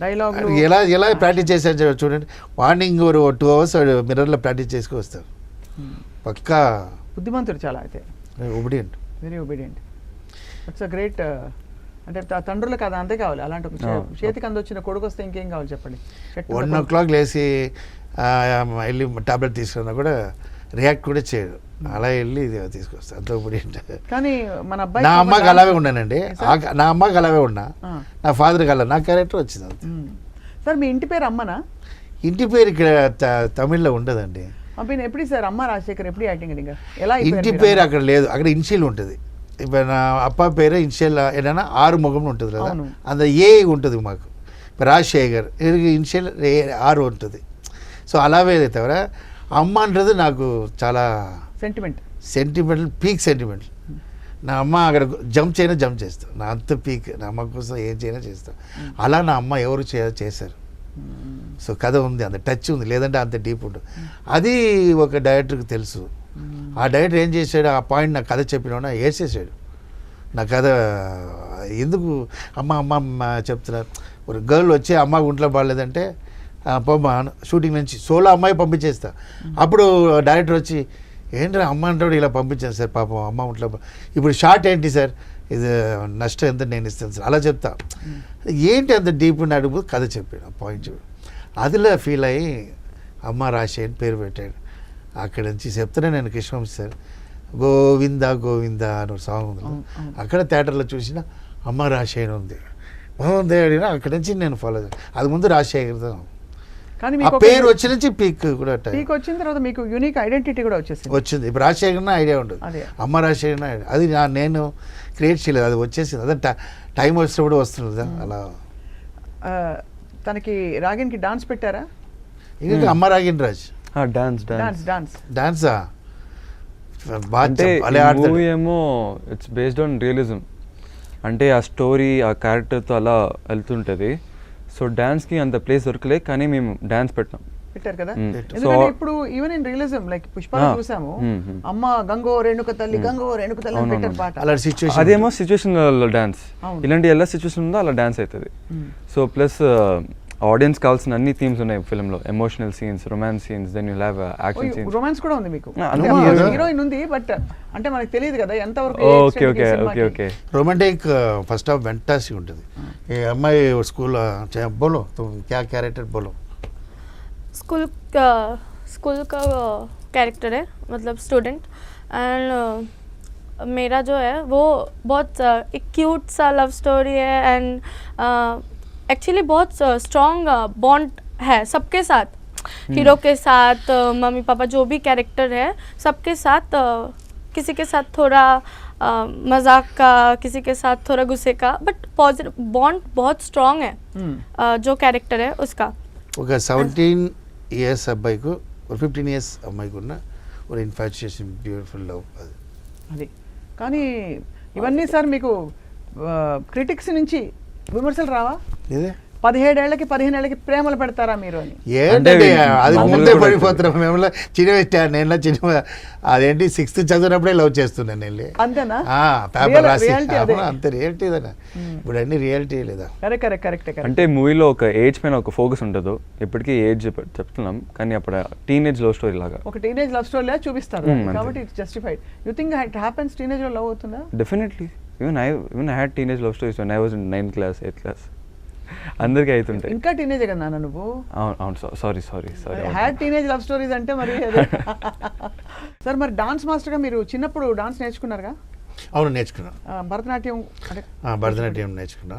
డైలాగ్ ఎలా ప్రాక్టీస్ చేశారు చూడండి, మార్నింగ్ ఒక 2 అవర్స్ మిర్రర్లో ప్రాక్టీస్ చేసుకు వస్తారు, పక్కా బుద్ధిమంతుడు చాలా. అయితే obedient, very obedient. It's a great. అంటే తండ్రులకు అది అంతే కావాలి, అలాంటి ఒక చేతికి అందొచ్చిన కొడుకు వస్తే ఇంకేం కావాలి చెప్పండి. 1 o'clock లేసి వెళ్ళి టాబ్లెట్ తీసుకున్నా కూడా రియాక్ట్ కూడా చేయడు, అలా వెళ్ళి తీసుకొస్తా, అంత ఒబిడియంట్. కానీ మన అబ్బాయి నా అమ్మకి అలాగే ఉన్నానండి, నా అమ్మకి అలాగే ఉన్నా, నా ఫాదర్కి అలా నా క్యారెక్టర్ వచ్చింది అంతే. సార్ మీ ఇంటి పేరు అమ్మనా? ఇంటి పేరు ఇక్కడ తమిళ్లో ఉండదండి. ఎప్పుడు సార్ అమ్మ రాజశేఖర్ ఎప్పుడు యాక్టింగ్ ఎలా? ఇంటి పేరు అక్కడ లేదు, అక్కడ ఇన్షియల్ ఉంటుంది. இப்போ நான் அப்பா பேர் இனிஷியல் என்னென்னா 6 முகம்னு ఉంటుంది కదా, அந்த ఏ ఉంటుంది మాకు, இப்போ రాజశేఖర్ இதுக்கு ఇనిషియల్ 6 ఉంటుంది. సో అలాగే తవిర అమ్మ అంటది నాకు చాలా సెంటిమెంటల్ పీక్ సెంటిమెంట్. నా అమ్మ అక్కడ జంప్ చేస్తాను, నా అంత పీక్, నా అమ్మ కోసం ఏం చేయనా చేస్తాను. అలా నా అమ్మ ఎవరు చేశారు. సో కథ ఉంది, అంత టచ్ ఉంది, లేదంటే అంత డీప్ ఉంటుంది. అది ఒక డైరెక్టర్కి తెలుసు. ఆ డైరెక్టర్ ఏం చేశాడు, ఆ పాయింట్ నా కథ చెప్పిన వేసేసాడు. నా కథ ఎందుకు అమ్మ చెప్తున్నారు, ఒక గర్ల్ వచ్చి అమ్మ ఒంట్లో బాగాలేదంటే పొమ్మ షూటింగ్ నుంచి సోలో అమ్మాయి పంపించేస్తా. అప్పుడు డైరెక్టర్ వచ్చి ఏంటి అమ్మ అంటాడు, ఇలా పంపించాను సార్ పాపం అమ్మ ఒంట్లో, ఇప్పుడు షార్ట్ ఏంటి సార్, ఇది నష్టం ఎంత నేను ఇస్తాను సార్, అలా చెప్తా. ఏంటి అంత డీప్ అని అడుగు కథ చెప్పాడు, పాయింట్ చెప్పాడు. అదిలో ఫీల్ అయ్యి అమ్మ రాజశేఖర్ పేరు పెట్టాడు. అక్కడ నుంచి చెప్తానే నేను కృష్ణవంశీ సార్ గోవింద గోవింద అని ఒక సాంగ్ ఉంది, అక్కడ థియేటర్లో చూసిన అమ్మ రాజశేఖర్ ఉంది, బాగుంది అడిగినా అక్కడి నుంచి నేను ఫాలో చేయాలి. అది ముందు రాజశేఖర్తో, కానీ ఆ పేరు వచ్చి నుంచి పీక్ కూడా వచ్చిన తర్వాత మీకు యూనిక్ ఐడెంటిటీ కూడా వచ్చింది. ఇప్పుడు రాజశేఖర్ ఐడియా ఉంటుంది, అమ్మ రాజశేఖర్ ఐడియా, అది నేను క్రియేట్ చేయలేదు, అది వచ్చేసింది. అదే టైం వచ్చినప్పుడు వస్తుంది కదా అలా. తనకి రాగిన్కి డాన్స్ పెట్టారా? ఇంకా అమ్మ రాగిన్ రాజ్ డాన్సా మూవీ ఏమో ఇట్స్ బేస్డ్ ఆన్ రియలిజం, అంటే ఆ స్టోరీ ఆ క్యారెక్టర్తో అలా వెళ్తుంటుంది. సో డాన్స్కి అంత ప్లేస్ దొరకలే, కానీ మేము డాన్స్ పెట్టాం. పెట్టారు కదా, ఎందుకంటే ఇప్పుడు ఈవెన్ ఇన్ రియలిజం లైక్ పుష్పలో చూసాము, అమ్మ గంగో రేణుక తల్లి అని పెట్టారు పాట. అదేమో సిచ్యువేషన్ డాన్స్, ఇలాంటి ఎలా సిచ్యువేషన్ ఉందో అలా డాన్స్ అవుతుంది. సో ప్లస్ ఆడియన్స్ కావాల్సిన అన్ని థీమ్స్ ఉన్నాయి ఫిల్మ్ లో, emotional scenes, romance scenes, then you have action scenes. Romance కూడా ఉంది మీకు, హీరోయిన్ ఉంది, బట్ అంటే మనకు తెలియదు కదా ఎంత వరకు. Okay okay okay okay romantic first half fantastic ఉంటుంది. ఈ అమ్మాయి స్కూల్ బోలో క్యా క్యారెక్టర్ బోలో. स्कूल का कैरेक्टर है, मतलब स्टूडेंट, एंड मेरा जो है वो बहुत एक क्यूट सा लव स्टोरी है, एंड एक्चुअली बहुत स्ट्रॉन्ग बॉन्ड है सबके साथ, हीरो के साथ, मम्मी पापा जो भी कैरेक्टर है सबके साथ, किसी के साथ थोड़ा मजाक का, किसी के साथ थोड़ा गुस्से का, बट पॉजिटिव बॉन्ड बहुत स्ट्रांग है जो कैरेक्टर है उसका. ఒక 17 ఇయర్స్ అబ్బాయికు ఒక 15 ఇయర్స్ అమ్మాయికి ఉన్న ఒక ఇన్ఫాచ్యుయేషన్ బ్యూటిఫుల్ లవ్ అది. అది కానీ ఇవన్నీ సార్ మీకు క్రిటిక్స్ నుంచి విమర్శలు రావా? ఇదే 17 ఏళ్ళకి 15 ఏళ్ళకి ప్రేమలు పెడతారా మీరు అని? ఏంటంటే అంటే అది మామూలుగా ముందే కూడా పడిపోతున్నాం మేము. నేను చిన్న అదేంటి 6th చదివినప్పుడే లవ్ చేస్తున్నాను వెళ్ళి. అంతేనా? పేపర్ రాసి రియాలిటీ అదే. అంతే రియాలిటీ అదన్నా. ఇప్పుడు అన్ని రియాలిటీ లేదా? కరెక్ట్. అంటే మూవీలో ఒక ఏజ్ పైన ఒక ఫోకస్ ఉంటుంది. ఇప్పటికీ ఏజ్ చెప్తున్నాం కానీ అప్పుడు టీనేజ్ లవ్ స్టోరీ లాగా ఒక టీనేజ్ లవ్ స్టోరీ లాగా చూపిస్తారు అంతే. కాబట్టి it's justified. You think it happens teenage లో లవ్ అవుతుందా? Definitely. Even I had teenage love stories when I was in 9th class 8th class. అందరికీ అవుతుంటాయి. ఇంకా టీనేజ్ కదా నాన్న నువ్వు? అవును sorry had teenage love stories అంటే మరి అదే. సార్ మరి డాన్స్ మాస్టర్గా మీరు చిన్నప్పుడు డాన్స్ నేర్చుకున్నారుగా? అవును నేర్చుకున్నాను. భరతనాట్యం అంటే భరతనాట్యం నేర్చుకున్నా.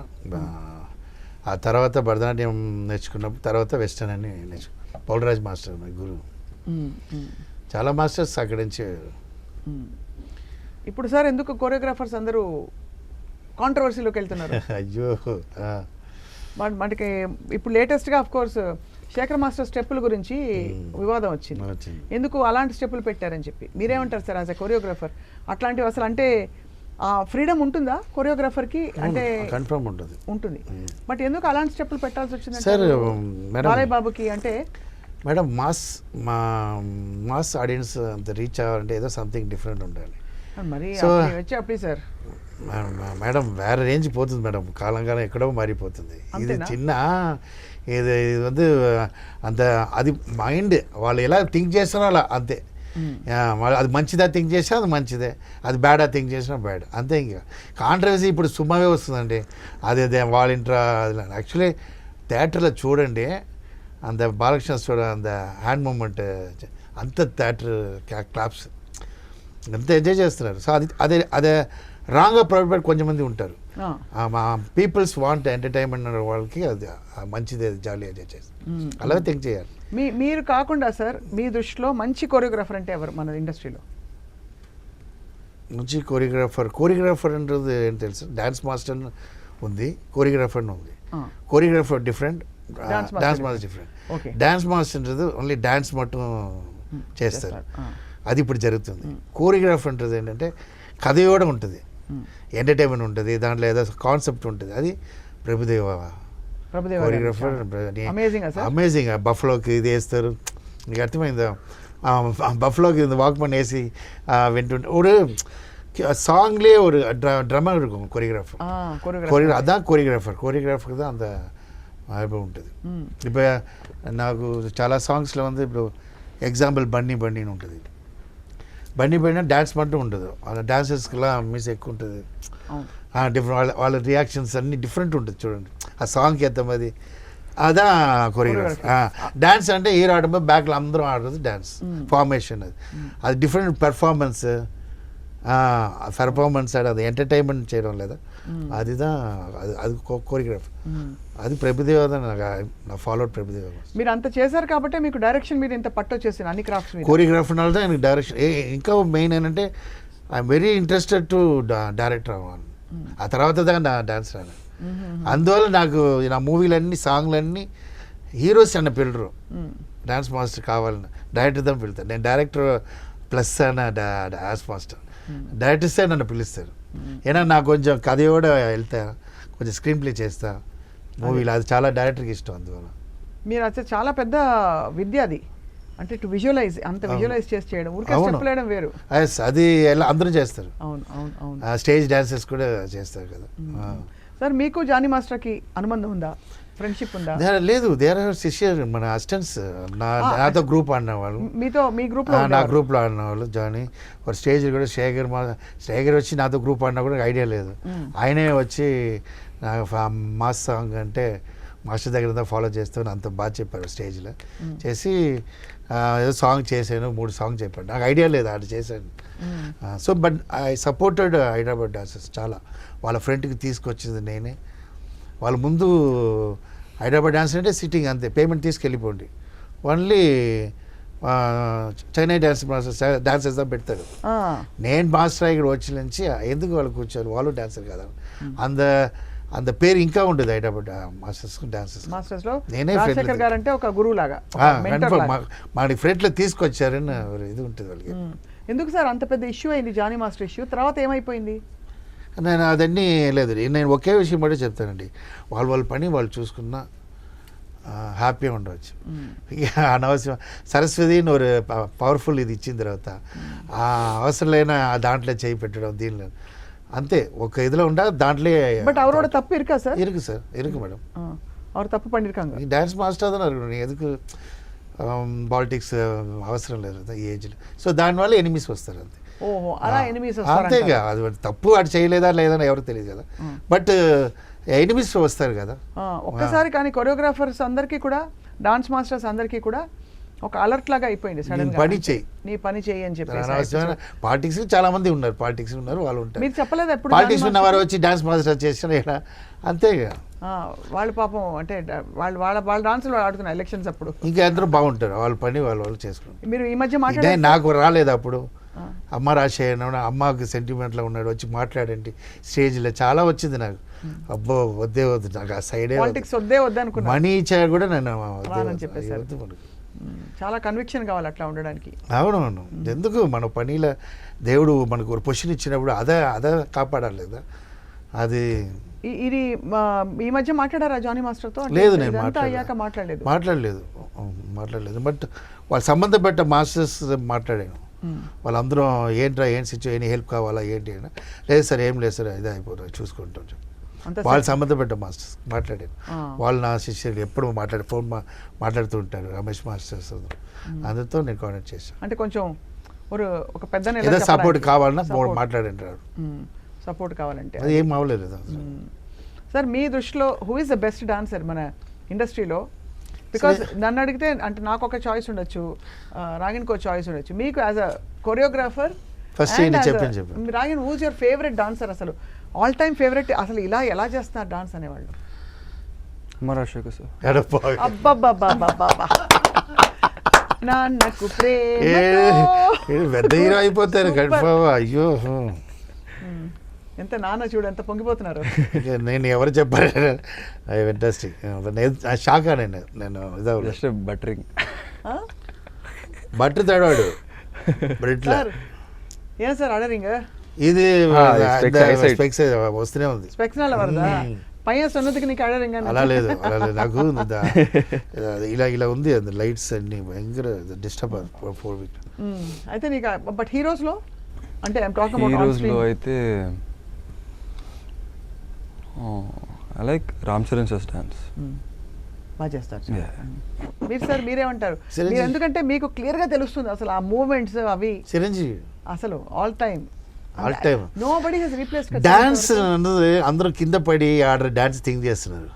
ఆ తర్వాత భరతనాట్యం నేర్చుకున్నప్పుడు తర్వాత వెస్టర్న్ అని నేర్చుకున్నా. పౌలరాజ్ మాస్టర్ మా గురువు. చాలా మాస్టర్స్ అక్కడి నుంచి. ఇప్పుడు సార్ ఎందుకు కొరియోగ్రాఫర్స్ అందరూ కాంట్రవర్సీలోకి వెళ్తున్నారు? అయ్యో మనకి ఇప్పుడు లేటెస్ట్గా ఆఫ్ కోర్స్ శేఖర్ మాస్టర్ స్టెప్పుల గురించి వివాదం వచ్చింది. ఎందుకు అలాంటి స్టెప్పులు పెట్టారని చెప్పి మీరేమంటారు సార్ యాజ్ ఎ కొరియోగ్రాఫర్? అట్లాంటివి అసలు అంటే ఫ్రీడమ్ ఉంటుందా కొరియోగ్రాఫర్కి? అంటే కన్ఫర్మ్ ఉంటుంది. బట్ ఎందుకు అలాంటి స్టెప్పులు పెట్టాల్సి వచ్చింది సార్? బాలయ్య బాబుకి అంటే మేడం మాస్ ఆడియన్స్ అంత రీచ్ అవ్వాలంటే ఏదో సంథింగ్ డిఫరెంట్ ఉండాలి. మరి So, వచ్చి అప్పుడు సార్ మేడం వేరే రేంజ్ పోతుంది మేడం. కాలం ఎక్కడో మారిపోతుంది. ఇది చిన్న ఇది வந்து అంత అది మైండ్ వాళ్ళు ఎలా థింక్ చేస్తారో అలా అంతే. అది మంచిదా థింక్ చేసినా అది మంచిదే, అది బ్యాడా థింక్ చేసినా బ్యాడ్ అంతే. ఇంకా కాంట్రవర్సీ ఇప్పుడు సుమ్మవే వస్తుందండి. అదే వాళ్ళ ఇంట్రా యాక్చువల్లీ థియేటర్లో చూడండి అంత బాలకృష్ణ చూడ అంత హ్యాండ్ మూమెంట్ అంత థియేటర్ క్లాప్స్ అంత ఎంజాయ్ చేస్తున్నారు. సో అదే రాంగ్గా ప్రొవైడ్ కొంచెంమంది ఉంటారు. మా పీపుల్స్ వాంట్ ఎంటర్టైన్మెంట్ అనే వాళ్ళకి అది మంచిది, జాలీ ఎంజాయ్ చేస్తారు. అలాగే థింక్ చేయాలి. మీరు కాకుండా సార్ మీ దృష్టిలో మంచి కొరియోగ్రాఫర్ అంటే ఎవరు మన ఇండస్ట్రీలో? మంచి కోరియోగ్రాఫర్ అంటే ఏం తెలుసు? డ్యాన్స్ మాస్టర్ ఉంది, కోరియోగ్రాఫర్ ఉంది. Choreographer different, dance master different. Dance master అంటే ఓన్లీ డాన్స్ మట్టుం చేస్తారు, అది ఇప్పుడు జరుగుతుంది. కోరియోగ్రాఫర్ అంటే ఏంటంటే కథ కూడా ఉంటుంది, ఎంటర్టైన్మెంట్ ఉంటుంది, దాంట్లో ఏదో కాన్సెప్ట్ ఉంటుంది. అది ప్రభుదేవ కోరియోగ్రాఫర్. అమేజింగ్. బఫ్లోకి ఇది వేస్తారు, నీకు అర్థమైందా? బఫ్లోకి వాక్మన్ వేసి వింటుంటే ஒரு சாங்லேயே ஒரு ட்ரம்மர் இருக்கும் கொரியோகிராஃபர். அதான் కోరియోగ్రాఫర్ தான் அந்த అనుభవం ఉంటుంది. இப்போ నాకు చాలా సాంగ్స్లో வந்து ఇప్పుడు ఎగ్జాంపుల్ బన్నీ ఉంటుంది. బన్నీ డ్యాన్స్ మట్టు ఉండదు, వాళ్ళ డాన్సర్స్కిలా మ్యూజిక్ ఎక్కువ ఉంటుంది. డిఫరెంట్ వాళ్ళ రియాక్షన్స్ అన్నీ డిఫరెంట్ ఉంటుంది చూడండి ఆ సాంగ్కి ఎత్తమది. అதான் కొరియోగ్రాఫర్. డాన్స్ అంటే హీరో ఆడబోయి బ్యాక్లో అందరం ఆడుతుంది డాన్స్ ఫార్మేషన్. అది డిఫరెంట్ పెర్ఫార్మెన్స్ అది ఎంటర్టైన్మెంట్ చేయడం లేదా, అదిదా అది కోరియోగ్రాఫర్. అది ప్రభుదేవ నా ఫాలోడ్ ప్రభుదేవ. మీరు అంత చేశారు కాబట్టి మీకు డైరెక్షన్ మీద ఇంత పట్టు వచ్చేసింది అన్ని క్రాఫ్ట్స్ మీద. కోరియోగ్రాఫర్ వల్ల నాకు డైరెక్షన్ ఇంకా మెయిన్ ఏంటంటే I'm very interested to director అవ్వాలి. ఆ తర్వాత నా డాన్స్ రాను. అందువల్ల నాకు నా మూవీలన్నీ సాంగ్లన్నీ హీరోస్ అన్న పిల్లరు, డాన్స్ మాస్టర్ కావాలని డైరెక్టర్ దా పిలుతారు. నేను డైరెక్టర్ ప్లస్ అన్న డాన్స్ మాస్టర్, డైరెక్టర్సే నన్ను పిలుస్తారు. ఏనా నాకు కొంచెం కథ కూడా వెళ్తా, కొంచెం స్క్రీన్ ప్లే చేస్తా మూవీలో, అది చాలా డైరెక్టర్కి ఇష్టం. అందువల్ల మీరు అసలు చాలా పెద్ద విద్య అది, అంటే టు విజువలైజ్, అంత విజువలైజ్ చేసి చేయడం, ఊరికే స్టెప్ వేయడం వేరు. అది ఎలా అందరూ చేస్తారు. అవును. స్టేజ్ డాన్సెస్ కూడా చేస్తారు కదా. సార్ మీకు జానీ మాస్టర్కి అనుబంధం ఉందా, ఫ్రెండ్షిప్ ఉందా? లేదు, దేర్ ఆర్ శిష్యర్, మన అసిస్టెంట్స్ నాతో గ్రూప్ ఆడిన వాళ్ళు, మీ గ్రూప్ నా గ్రూప్లో ఆడిన వాళ్ళు. జానీ ఒక స్టేజ్ కూడా శేఖర్ వచ్చి నాతో గ్రూప్ ఆడినా కూడా ఐడియా లేదు. ఆయనే వచ్చి నాకు మాస్ సాంగ్ అంటే మాస్టర్ దగ్గర ఫాలో చేస్తాను అంత బాగా చెప్పారు. స్టేజ్లో చేసి ఏదో సాంగ్ చేశాను, 3 సాంగ్ చెప్పాడు. నాకు ఐడియా లేదు, ఆడ చేశాను. So but I supported Hyderabad dancers చాలా. వాళ్ళ ఫ్రెండ్కి తీసుకొచ్చింది నేనే. వాళ్ళ ముందు హైదరాబాద్ డాన్స్ అంటే సిట్టింగ్ అంతే, పేమెంట్ తీసుకెళ్ళిపోండి, ఓన్లీ చైనా డ్యాన్స్ మాస్టర్ డాన్స్ వేస్తా పెడతాడు. నేను మాస్టర్ ఇక్కడ వచ్చి నుంచి ఎందుకు వాళ్ళు కూర్చోరు, వాళ్ళు డాన్సర్ కదా అంత పేరు ఇంకా ఉంటుంది హైదరాబాద్ మాస్టర్స్ మాస్టర్స్లో నేనే రాజశేఖర్ గారు అంటే ఒక గురువు లాగా, మాకు ఫ్రెండ్లో తీసుకొచ్చారని ఇది ఉంటుంది వాళ్ళకి. ఎందుకు సార్ అంత పెద్ద ఇష్యూ అయింది జానీ మాస్టర్ ఇష్యూ, తర్వాత ఏమైపోయింది? నేను అదన్నీ లేదు, నేను ఒకే విషయం బట్టి చెప్తానండి, వాళ్ళ పని వాళ్ళు చూసుకున్నా హ్యాపీగా ఉండవచ్చు. ఇక అనవసరం సరస్వతి ఒక పవర్ఫుల్ ఇది ఇచ్చిన తర్వాత ఆ అవసరం లేని దాంట్లో చేయి పెట్టడం దీనిలో అంతే ఒక ఇదిలో ఉండ దాంట్లో. బట్ అవరోட తప్పు இருக்கா சார்? இருக்கு சார், இருக்கு மேடம். அவர் தப்பு பண்ணிருக்காங்க. டான்ஸ் மாஸ்டர் தானே இருக்கணும், எதுக்கு పాలిటిక్స్ అవసరం లేదు ఈ ఏజ్లో. సో దానివల్ల ఎనిమిస్ వస్తారు అంతే. ఓహో అలా ఎనిమిస్ అంతేగా, అది తప్పు అటు చేయలేదా లేదని ఎవరు తెలియదు కదా, బట్ ఎనిమిస్ వస్తారు కదా ఒక్కసారి. కానీ కొరియోగ్రాఫర్స్ అందరికీ కూడా, డాన్స్ మాస్టర్స్ అందరికీ కూడా ఒక అలర్ట్ లాగా అయిపోయింది సడన్ గా, పని చేయి నీ పని చేయి అని చెప్పేసి. పాలిటిక్స్ చాలా మంది ఉన్నారు, పాలిటిక్స్ ఉన్నారు, వాళ్ళు ఉంటారు. మీరు చెప్పలేదు ఎప్పుడు పాలిటిక్స్ ఉన్న వారు వచ్చి డాన్స్ మాస్టర్ చేసిన ఇలా అంతేగా. వాళ్ళు పాపం అంటే వాళ్ళ డాన్సులు వాళ్ళు ఆడుతున్నారు ఎలక్షన్స్ అప్పుడు. ఇంకా అందరూ బాగుంటారు, వాళ్ళ పని వాళ్ళు చేసుకుంటారు. మీరు ఈ మధ్య మాట్లాడారు, నాకు రాలేదు అప్పుడు. అమ్మ రాజశేఖర్ అమ్మకి సెంటిమెంట్లో ఉన్నాడు, వచ్చి మాట్లాడండి స్టేజ్లో చాలా వచ్చింది నాకు. అబ్బో వద్దే వద్దు నాకు ఆ సైడే, పాలిటిక్స్ వద్దే వద్దు అనుకున్నా. మనీ ఇచ్చా కూడా నేను చెప్పేసారు. చాలా కన్విక్షన్ కావాలి అట్లా ఉండడానికి. అవునవును, ఎందుకు మన పనిలో దేవుడు మనకు ఒక పొజిషన్ ఇచ్చినప్పుడు అదే కాపాడాలి కదా. అది ఇది ఈ మధ్య మాట్లాడారా జానీ మాస్టర్తో? లేదు, నేను అయ్యాక మాట్లాడలేదు. బట్ వాళ్ళు సంబంధపడ్డ మాస్టర్స్ మాట్లాడాను, వాళ్ళందరూ ఏంట్రా ఏం సిచ్యువేషన్ హెల్ప్ కావాలా ఏంటి అయినా, లేదు సార్ ఏం లేదు సార్ ఇదే అయిపోతుంది చూసుకుంటాం. వాళ్ళు సంబంధపడ్డ మాస్టర్స్ మాట్లాడాను, వాళ్ళు నా శిష్యులు ఎప్పుడు ఫోన్ మాట్లాడుతూ ఉంటారు, రమేష్ మాస్టర్స్ అందరితో నేను కాంటాక్ట్ చేశాను. అంటే కొంచెం ఒక పెద్ద ఏదో సపోర్ట్ కావాలన్నా మాట్లాడంటారు, సపోర్ట్ కావాలంటే అది ఏం అవ్వలేదు. సార్ మీ దృష్టిలో who is the best dancer మన ఇండస్ట్రీలో? బికాస్ నన్ను అడిగితే అంటే నాకు ఒక చాయిస్ ఉండొచ్చు, రాగిన్కి ఒక చాయిస్ ఉండొచ్చు, మీకు యాజ్ అ కొరియోగ్రాఫర్ ఫస్ట్ చెప్పండి రాగిన్, హూజ్ యువర్ ఫేవరెట్ డాన్సర్? అసలు ఆల్ టైమ్ ఫేవరెట్, అసలు ఇలా ఎలా చేస్తున్నారు డాన్స్ అనేవాళ్ళు? అబ్బబ్బబ్బబ్బబ్బా నాన్నకు పెద్ద హీరో అయిపోతారు అయ్యో, ఎంత నాన్న చూడు ఎంత పొంగిపోతున్నారు. నేను ఎవరు చెప్పారు, ఇంట్రెస్టింగ్ షాక్ నేను జస్ట్ బటరింగ్ బట్టర్ తడవాడు ఇట్లా. ఏం సార్ ఆర్డరింగ్? ఇది స్పెక్స్ వస్తూనే ఉంది. స్పెక్స్ వరదా పైన సొన్నదికి నీకు ఆర్డరింగ్? అలా లేదు నాకు ఇలా ఉంది, అది లైట్స్ అన్ని భయంకర డిస్టర్బ్ 4 వీక్. అయితే నీకు బట్ హీరోస్లో అంటే హీరోస్లో అయితే I like Ram Charan dance బాగా చేస్తారు. మీరు సార్ మీరేమంటారు? మీరు ఎందుకంటే మీకు క్లియర్గా తెలుస్తుంది అసలు ఆ మూవ్మెంట్స్ అవి. చిరంజీవి అసలు all time nobody has replaced dance అన్నది. అందరూ కింద పడి ఆర్డర్ డాన్స్ థింక్ చేస్తున్నారు,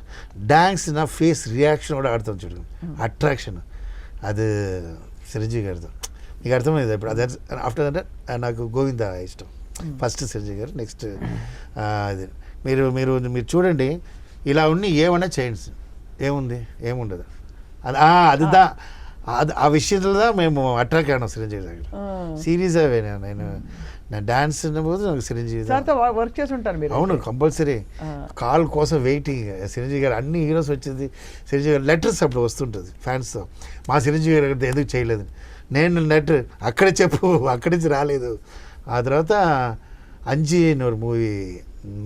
డాన్స్ నా ఫేస్ రియాక్షన్ కూడా ఆడుతాం చూడు, అట్రాక్షన్ అది చిరంజీవి గారితో. మీకు అర్థమైంది ఇప్పుడు? అదే ఆఫ్టర్ దట్ నాకు గోవిందా ఇష్టం, ఫస్ట్ చిరంజీవి గారు, నెక్స్ట్ అది. మీరు మీరు మీరు చూడండి, ఇలా ఉండి ఏమన్నా చేయండి, ఏముంది ఏముండదు, అది ఆ విషయంలో మేము అట్రాక్ట్ అయినాం చిరంజీవి దగ్గర. సీరియస్ అవే నేను నా డాన్స్ పోతే నాకు చిరంజీవి వర్క్ చేసి ఉంటాను మీరు. అవును, కంపల్సరీ కాల్ కోసం వెయిటింగ్. చిరంజీవి గారు అన్ని హీరోస్ వచ్చింది, చిరంజీవి గారు లెటర్స్ అప్పుడు వస్తుంటుంది ఫ్యాన్స్తో, మా చిరంజీవి గారు ఎందుకు చేయలేదు, నేను లెటర్ అక్కడే చెప్పు, అక్కడి నుంచి రాలేదు. ఆ తర్వాత అంజీ నోరు మూవీ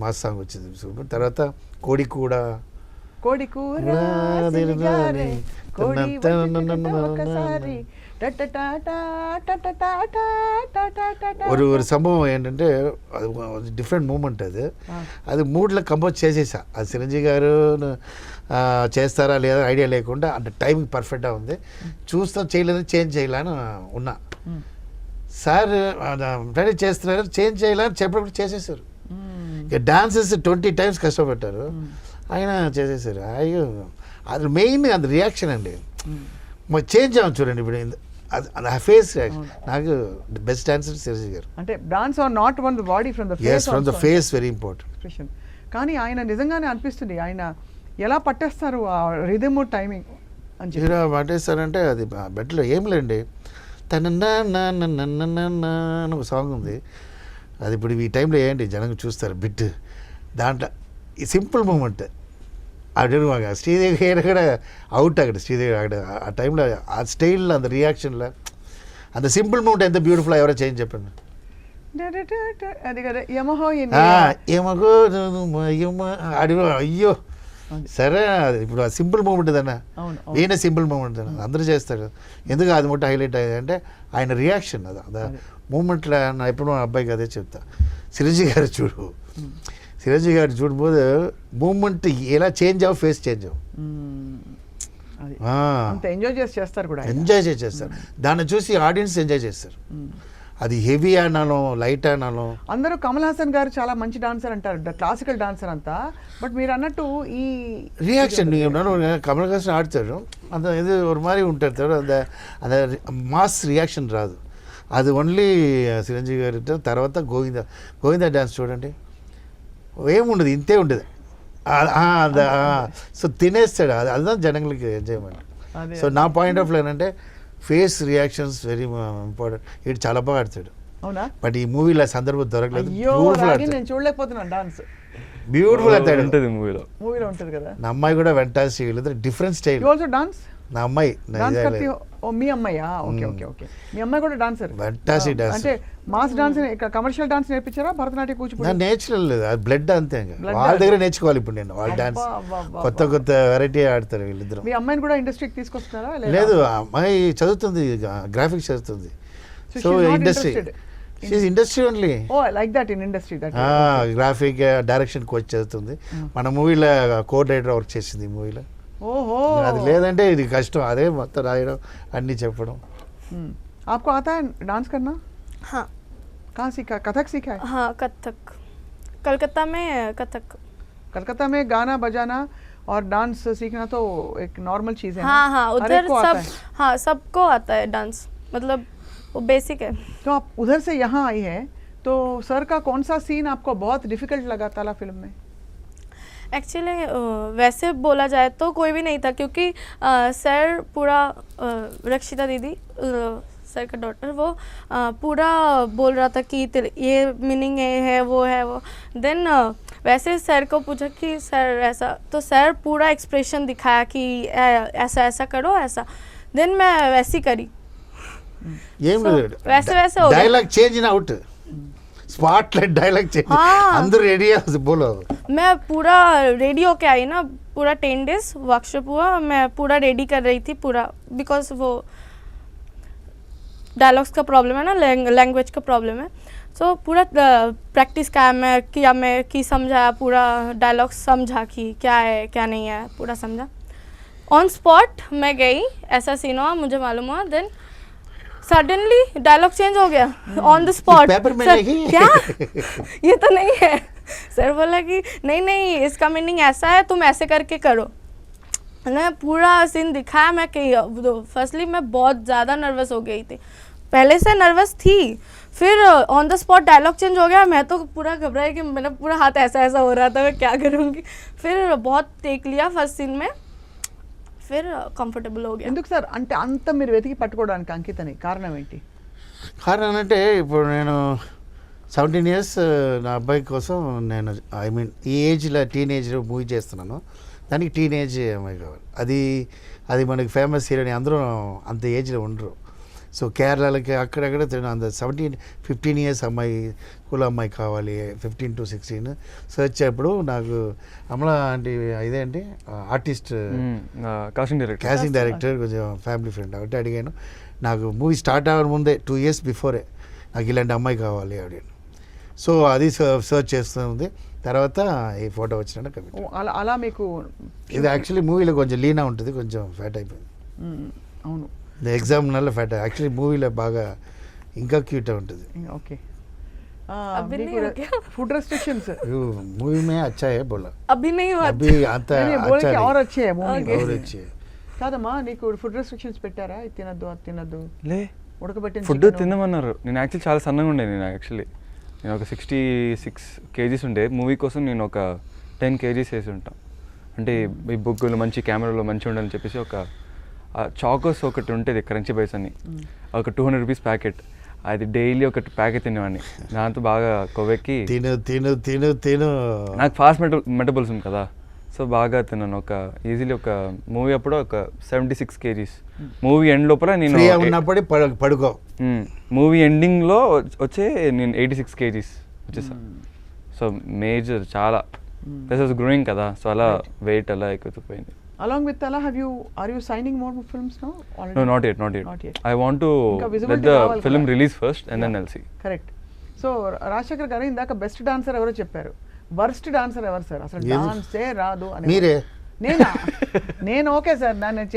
మా సాంగ్ వచ్చింది సూపర్. తర్వాత కోడి కూడా ఒక సంభవం ఏంటంటే డిఫరెంట్ మూమెంట్ అది మూడ్లో కంపోజ్ చేసేసా. అది చిరంజీవి గారు చేస్తారా లేదా ఐడియా లేకుండా అంటే టైమింగ్ పర్ఫెక్ట్గా ఉంది, చూస్తాం చేయలేదు చేంజ్ చేయాలని ఉన్నా. సార్ రెడీ చేస్తున్నారు, చేంజ్ చేయాలని చెప్పినప్పుడు చేసేసారు. ఇక డాన్సెస్ 20 times కష్టపడ్డారు, ఆయన చేసేసారు. అయ్యో అది మెయిన్ అది రియాక్షన్ అండి, చేంజ్ అవ్వం చూడండి ఇప్పుడు అది ఫేస్ రియాక్షన్. నాకు బెస్ట్ డాన్సర్ చిరంజీవి గారు. అంటే dance or not one the body from the face, from the face very important expression. కానీ ఆయన నిజంగానే అనిపిస్తుంది, ఆయన ఎలా పట్టేస్తారు ఆ రిథమ్ టైమింగ్. అని చెప్పి హీరో పాటేస్తారంటే అది బెట్లో ఏం లేండి తన అని ఒక సాంగ్ ఉంది. అది ఇప్పుడు ఈ టైంలో ఏంటి జనం చూస్తారు బిట్ దాంట్లో ఈ సింపుల్ మూమెంట్ అడు శ్రీదేవి కూడా అవుట్ అక్కడ శ్రీదేవి అక్కడ ఆ టైంలో ఆ స్టైల్లో అంత రియాక్షన్లో అంత సింపుల్ మూమెంట్ ఎంత బ్యూటిఫుల్ ఎవరో చేంజ్ చెప్పండి. అది కదా యమహో ఏమగో అడిగో అయ్యో సరే అది ఇప్పుడు ఆ సింపుల్ మూమెంట్ అన్న అవును ఈయన సింపుల్ మూమెంట్ అన్న అందరూ చేస్తారు. ఎందుకు అది మొట్ట హైలైట్ అయ్యేది అంటే ఆయన రియాక్షన్ అది మూమెంట్లో నా ఎప్పుడు మా అబ్బాయికి అదే చెప్తా. చిరంజీవి గారు చూడు, చిరంజీవి గారు చూడబోదు మూమెంట్ ఎలా చేంజ్ అవ్వ ఫేస్ చేంజ్ అవ్వ అది అంత ఎంజాయ్ చేసి చేస్తారు కూడా ఎంజాయ్ చేస్తారు. దాన్ని చూసి ఆడియన్స్ ఎంజాయ్ చేస్తారు. అది హెవీ అనాలో లైట్ అనాలో అందరూ కమల్ హాసన్ గారు చాలా మంచి డాన్సర్ అంటారు, క్లాసికల్ డాన్సర్ అంతా. బట్ మీరు అన్నట్టు ఈ రియాక్షన్ కమల్ హాసన్ ఆడతారు అంత ఇది ఒక మారి ఉంటారు, అదే మాస్ రియాక్షన్ రాదు. అది ఓన్లీ చిరంజీవి గారి తర్వాత గోవింద డ్యాన్స్ చూడండి ఏముండదు ఇంతే ఉండదు. సో తినేస్తాడు అది అదే జనంలోకి ఎంజాయ్మెంట్. సో నా పాయింట్ ఆఫ్ వ్యూ ఏంటంటే ఫేస్ రియాక్షన్స్ వెరీ ఇంపార్టెంట్. ఇటు చాలా బాగా ఆడతాడు. అవునా? బట్ ఈ మూవీలో సందర్భం దొరకలేదు. అయ్యో బ్యూటిఫుల్ రాగి నేను చూడలేకపోతున్నాను డాన్స్. బ్యూటిఫుల్ ఆడతాడు. ఉంటుంది మూవీలో ఉంటుంది కదా. నా అమ్మాయి కూడా వెంటాసి వీళ్ళిద్దరు different style. You also dance? నా అమ్మాయి డాన్స్ करती हो? ఓ మీ అమ్మాయా? Okay okay okay. మీ అమ్మాయి కూడా డాన్సర్? వెంటాసి డాన్స్. అంటే మాస్ డాన్స్ కమర్షియల్ డాన్స్ నేర్పించారా? భరతనాట్యం కూచిపూడి నేచురల్ లేదు అది బ్లడ్ అంతే. వాళ్ళ దగ్గర నేర్చుకోవాలి ఇప్పుడు నేను. వాళ్ళ డాన్స్ కొత్త వెరైటీ ఆడతారు వీళ్ళిద్దరు. మీ అమ్మాయిని కూడా ఇండస్ట్రీకి తీసుకొస్తున్నారా? లేదు ఆ అమ్మాయి చదువుతుంది, గ్రాఫిక్స్ చదువుతుంది. So industry industry only. Oh like that in industry that graphic direction coach చదువుతుంది. మన మూవీలో కోడ్ రైటర్ వర్క్ చేసింది ఈ మూవీలో. ఓహో అది లేదంటే ఇది కష్టం. అదే మొత్తం రాయడం అన్నీ చెప్పడం. आपको आता है डांस करना? हाँ. कहाँ सीखा? कथक सीखा है? हाँ कथक कलकत्ता में कथक. कलकत्ता में गाना बजाना और डांस सीखना तो एक नॉर्मल चीज़ है. हाँ हाँ हर उधर एक को आता सब है. हाँ सबको आता है डांस, मतलब वो बेसिक है. तो आप उधर से यहाँ आई है तो सर का कौन सा सीन आपको बहुत डिफिकल्ट लगा ताला फिल्म में? एक्चुअली वैसे बोला जाए तो कोई भी नहीं था, क्योंकि सर पूरा रक्षिता दीदी सर का डॉटर वो पूरा बोल रहा था कि ये मीनिंग है वो है वो. देन वैसे सर को पूछा कि सर ऐसा, तो सर पूरा एक्सप्रेशन दिखाया कि ऐसा ऐसा करो ऐसा. देन मैं वैसी करी. ఏం లేదు वैसे वैसे हो गया. Dialogue change in out spot light dialogue change. हाँ. अंदर रेडी है बोलो. मैं पूरा रेडी होके आई ना, पूरा 10 days वर्कशॉप हुआ, मैं पूरा रेडी कर रही थी पूरा, बिकॉज वो डायलॉग्स का प्रॉब्लम है ना, लैंग्वेज का प्रॉब्लम है. सो पूरा प्रैक्टिस किया मैं कि समझाया पूरा डायलॉग, समझा कि क्या है क्या नहीं है पूरा समझा. ऑन स्पॉट मैं गई, ऐसा सीन हुआ मुझे मालूम हुआ. देन सडनली डायलॉग चेंज हो गया ऑन द स्पॉट. पेपर में नहीं क्या ये तो नहीं है. सर बोला कि नहीं नहीं इसका मीनिंग ऐसा है, तुम ऐसे करके करो. मैंने पूरा सीन दिखाया. मैं फर्स्टली मैं बहुत ज़्यादा नर्वस हो गई थी, पहले से नर्वस थी. फिर on the spot dialogue change हो गया, मैं तो पूरा घबराई कि मेरा पूरा हाथ ऐसा ऐसा हो रहा था, मैं क्या करूँगी. फिर बहुत टेक लिया फर्स्ट सीन में, फिर కంఫర్టబుల్ हो गया. ఎందుకు సార్ అంటే అంత మీరు వెతికి పట్టుకోవడానికి అంకితని కారణం ఏంటి? కారణం అంటే ఇప్పుడు నేను 17 years నా అబ్బాయి కోసం నేను ఐ మీన్ ఈ ఏజ్లో టీనేజ్లో మూవీ చేస్తున్నాను. దానికి టీనేజ్ అమ్మాయి కావాలి. అది మనకి ఫేమస్ హీరోని అందరూ అంత ఏజ్లో ఉండరు. సో కేరళకి అక్కడక్కడ అంత 15 years అమ్మాయి కుల అమ్మాయి కావాలి, 15 to 16 సర్చ్ చేయప్పుడు నాకు అమలా అంటే ఇదేంటి ఆర్టిస్ట్ కాస్టింగ్ డైరెక్టర్ కొంచెం ఫ్యామిలీ ఫ్రెండ్ కాబట్టి అడిగాను. నాకు మూవీ స్టార్ట్ అవ్వడం ముందే 2 years బిఫోరే నాకు ఇలాంటి అమ్మాయి కావాలి అడిగాను. సో అది సర్చ్ చేస్తుంది. తర్వాత ఈ ఫోటో వచ్చిన కమిటీ. అలా మీకు ఇది యాక్చువల్లీ మూవీలో కొంచెం లీనా ఉంటుంది, కొంచెం ఫ్యాట్ అయిపోయింది. అవును ఎగ్జామ్ నల్ల ఫ్యాట్ యాక్చువల్లీ మూవీలో బాగా ఇంకా క్యూట్ ఉంటుంది. ఓకే. अभी नहीं हो क्या? फूड रेस्ट्रिक्शंस मूवी में अच्छा है बोला. अभी नहीं हुआ. अभी आता बोले अच्छा कि और नहीं. अच्छे है मूवी और अच्छे है. కాదమ్మా నీకు ఫుడ్ రెస్ట్రిక్షన్స్ పెట్టారా? ఇది తినద్దు అది తినద్దు లే ఉడకబెట్టిన ఫుడ్ తినమన్నారు. నేను యాక్చువల్లీ చాలా సన్నగా ఉండే. నేను ఒక 66 kgs ఉండే. మూవీ కోసం నేను ఒక 10 kgs వేసి ఉంటాను. అంటే ఈ బుగ్గులు మంచి కెమెరాలో మంచిగా ఉండాలని చెప్పేసి ఒక చాకోస్ ఒకటి ఉంటుంది క్రంచీ బైస్ అని, ఒక 200 రూపీస్ ప్యాకెట్, అది డైలీ ఒక ప్యాకెట్ తినేవాడిని. దాంతో బాగా కొవ్వెక్కి తిను తిను తిను తిను నాకు ఫాస్ట్ మెటబాలిజం కదా, సో బాగా తిన్నాను. ఒక ఈజీలీ ఒక మూవీ అప్పుడు ఒక 76 kgs, మూవీ ఎండ్ లోపల నేను ఫ్రీగా ఉన్నప్పుడే పడుకో. మూవీ ఎండింగ్లో వచ్చే నేను 86 kgs వచ్చేసా. సో మేజర్ చాలా దిస్ వాజ్ గ్రోయింగ్ కదా, సో అలా వెయిట్ అలా ఎక్కువైపోయింది. Along with Tala, are you signing more films now? Already? No, not yet. Not yet. I want to ఇంకా let visibility the రావాలి film కదా. release first and then I'll see. Correct. So Rajasekhar గారు ఇందాక best dancer ఎవరో చెప్పారు, worst dancer ఎవరు sir? అసలు డాన్సే రాదు అని. మీరే నేను ఓకే సార్,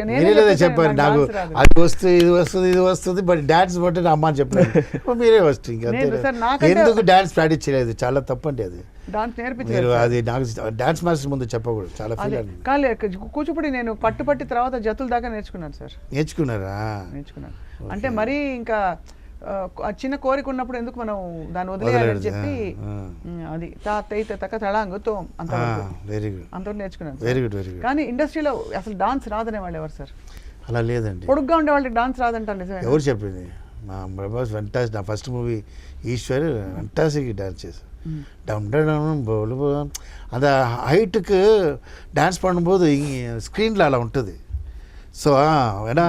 మీరే లేదా చెప్పారు నాకు అది వస్తుంది ఇది వస్తుంది ఇది వస్తుంది, బట్ డాన్స్ బట్టి అమ్మ అని చెప్పారు. మీరే వస్తుంది ఇంకా సార్ నాకంటే ఎందుకు డాన్స్ ప్రాక్టీస్ చేయలేదు, చాలా తప్పండి అది. డాన్స్ మీరు నేర్పించారు అది నాకు డాన్స్ మాస్టర్ ముందు చెప్పకూడదు, చాలా ఫీల్ అయింది. కానీ కూచిపూడి నేను పట్టి తర్వాత జతుల దాకా నేర్చుకున్నాను సార్. నేర్చుకున్నారా? నేర్చుకున్నాను అంటే మరీ ఇంకా చిన్న కోరిక ఉన్నప్పుడు ఎందుకు మనం దాన్ని వదిలేయాలని చెప్పి అది తాత తక్క తడాంగుతో వెరీ గుడ్, అంతవరకు నేర్చుకున్నాను. Very good, very good. కానీ ఇండస్ట్రీలో అసలు డాన్స్ రాదనే వాళ్ళు ఎవరు సార్? అలా లేదండి, పొడుగ్గా ఉండే వాళ్ళకి డాన్స్ రాదంటారు నిజమే. ఎవరు చెప్పింది? మా ప్రభాస్ ఫెంటాస్టిక్. నా first movie Eeswar fantastic dance చేశాను. டம் டம் బోలు அந்த ஹைட்டுக்கு டான்ஸ் பண்ணும்போது ஸ்க்ரீனில் అలా ఉంటుంది. సో ఏనా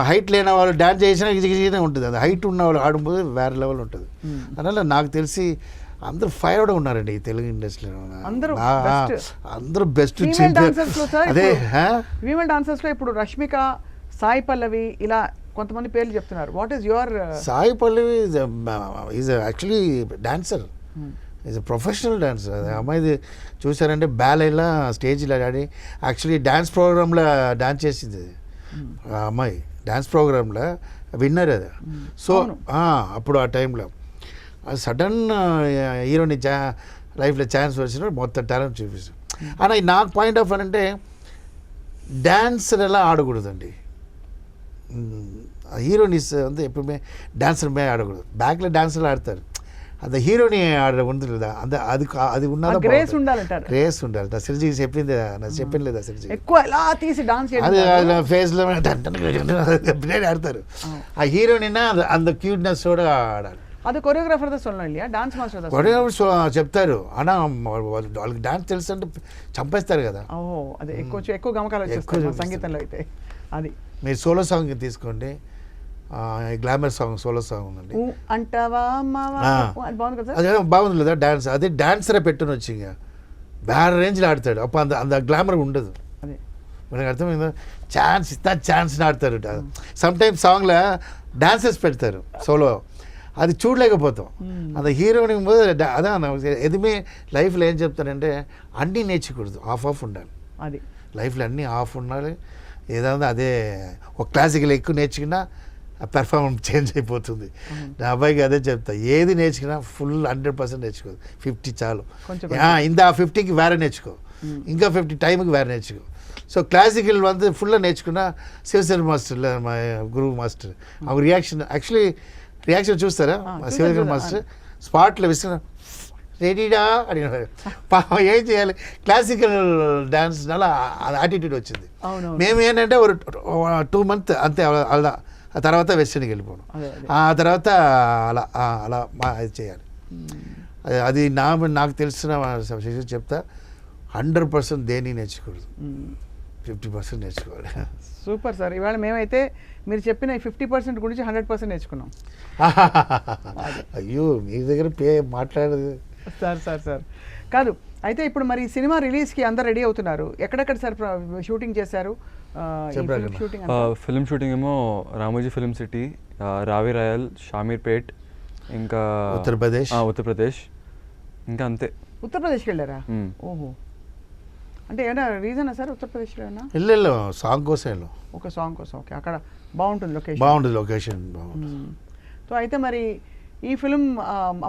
హైట్ లేని వాళ్ళు డాన్స్ చేసినా ఈజీగానే ఉంటుంది, అది హైట్ ఉన్న వాళ్ళు ఆడుம்போது వేరే లెవెల్ ఉంటుంది. అందువల్ల నాకు తెలిసి అందరూ ఫైర్ ఉన్నారండి ఈ తెలుగు ఇండస్ట్రీలో, అందరూ బెస్ట్. అదే ఫీమేల్ డాన్సర్స్లో ఇప్పుడు రష్మిక, సాయి పల్లవి ఇలా కొంతమంది పేర్లు చెప్తున్నారు. What is your? Sai Pallavi is actually dancer, is a professional dancer. అది అమ్మాయిది చూసారంటే బ్యాలెలా స్టేజ్లో ఆడి యాక్చువల్లీ డ్యాన్స్ ప్రోగ్రాంలో డాన్స్ చేసింది అది. ఆ అమ్మాయి డ్యాన్స్ ప్రోగ్రాంలో విన్నర్ అది. సో అప్పుడు ఆ టైంలో సడన్ హీరోని లైఫ్లో ఛాన్స్ వచ్చినప్పుడు మొత్తం టాలెంట్ చూపిస్తాం. అని నాకు పాయింట్ ఆఫ్ అంటే డాన్సర్ ఎలా ఆడకూడదండి, హీరోని అంటే ఎప్పుడు డాన్సర్ మే ఆడకూడదు, బ్యాక్లో డాన్సర్లు ఆడతారు, அந்த హీరోని ఆడ ఉంటుంది కదా, అది ఉన్నదా గ్రేస్ ఉండాలంటారు. గ్రేస్ ఉండాలి. సిరిజీ చెప్పింది, నాకు చెప్పింది లేదా సిరిజీ ఎక్కువ ఎలా తీసి డాన్స్ అది ఫేస్లో ఆడతారు. ఆ హీరోని అంత క్యూట్నెస్ కూడా ఆడాలి. అది కొరియోగ్రాఫర్ దా சொல்லணும் இல்லையா, డాన్స్ మాస్టర్ దా కొరియోగ్రాఫర్ చెప్తారు. అన్నా వాళ్ళకి డాన్స్ తెలుసు అంటే చంపేస్తారు కదా. ఓహో, అదే ఎక్కువ గమకాలు వచ్చేస్తాయి సంగీతంలో అయితే. అది మీరు సోలో సాంగ్ తీసుకోండి, గ్లామర్ సాంగ్ సోలో సాంగ్ ఉందండి, అంటావా బాగుంది కదా, అదే బాగుంది లేదా డాన్స్. అదే డాన్సరే పెట్టుని వచ్చి ఇంకా వేరే రేంజ్లో ఆడతాడు. అప్పుడు అంత గ్లామర్ ఉండదు. అదే మనకు అర్థమైందా? ఛాన్స్ ఇస్తా ఛాన్స్ని ఆడతారు. సమ్ టైమ్స్ సాంగ్లో డాన్సెస్ పెడతారు సోలో, అది చూడలేకపోతాం. అంత హీరోని అదే ఎదిమే లైఫ్లో ఏం చెప్తానంటే అన్నీ నేర్చుకూడదు, ఆఫ్ ఉండాలి. అది లైఫ్లో అన్నీ ఆఫ్ ఉండాలి. ఏదైనా అదే ఒక క్లాసికల్ ఎక్కువ నేర్చుకున్నా పెర్ఫార్మెన్స్ చేంజ్ అయిపోతుంది. నా అబ్బాయికి అదే చెప్తా, ఏది నేర్చుకున్నా ఫుల్ 100% నేర్చుకోదు, 50 చాలు. ఇందా 50కి వేరే నేర్చుకో, ఇంకా 50 టైంకి వేరే నేర్చుకో. సో క్లాసికల్ வந்து ఫుల్గా నేర్చుకున్నా శివశంకర్ మాస్టర్ మా గురువు మాస్టర్ ఆ రియాక్షన్ చూస్తారా? శివశంకర్ మాస్టర్ స్పాట్లో విసుకున్నా రెడీడా అడిగినారు. ఏం చేయాలి, క్లాసికల్ డాన్స్ అలా యాటిట్యూడ్ వచ్చింది. మేము ఏంటంటే ఒక 2 months అంతే, అలా ఆ తర్వాత వెస్టర్న్కి వెళ్ళిపోవడం, ఆ తర్వాత అలా అలా ఇది చేయాలి. అది నాకు తెలిసిన శిశు చెప్తా, 100% దేన్ని నేర్చుకోవద్దు, 50% నేర్చుకోవాలి. Super sir. ఇవాళ మేమైతే మీరు చెప్పిన 50% గురించి 100% నేర్చుకున్నాం. అయ్యో మీ దగ్గర మాట్లాడదు సార్ కాదు. అయితే ఇప్పుడు మరి సినిమా రిలీజ్కి అందరు రెడీ అవుతున్నారు. ఎక్కడెక్కడ సార్ షూటింగ్ చేశారు? ఫిల్మ్ షూటింగ్ ఏమో రామోజీ ఫిల్మ్ సిటీ, రావి రాయల్, షామీర్పేట్, ఇంకా ఉత్తరప్రదేశ్, ఇంకా అంతే. ఉత్తరప్రదేశ్కి వెళ్ళారా? ఓహో, అంటే ఏమైనా రీజనా సార్ ఉత్తరప్రదేశ్లో? వెళ్ళాను సాంగ్ కోసం, ఒక సాంగ్ కోసం. ఓకే, అక్కడ బాగుంటుంది లొకేషన్. సో అయితే మరి ఈ ఫిల్మ్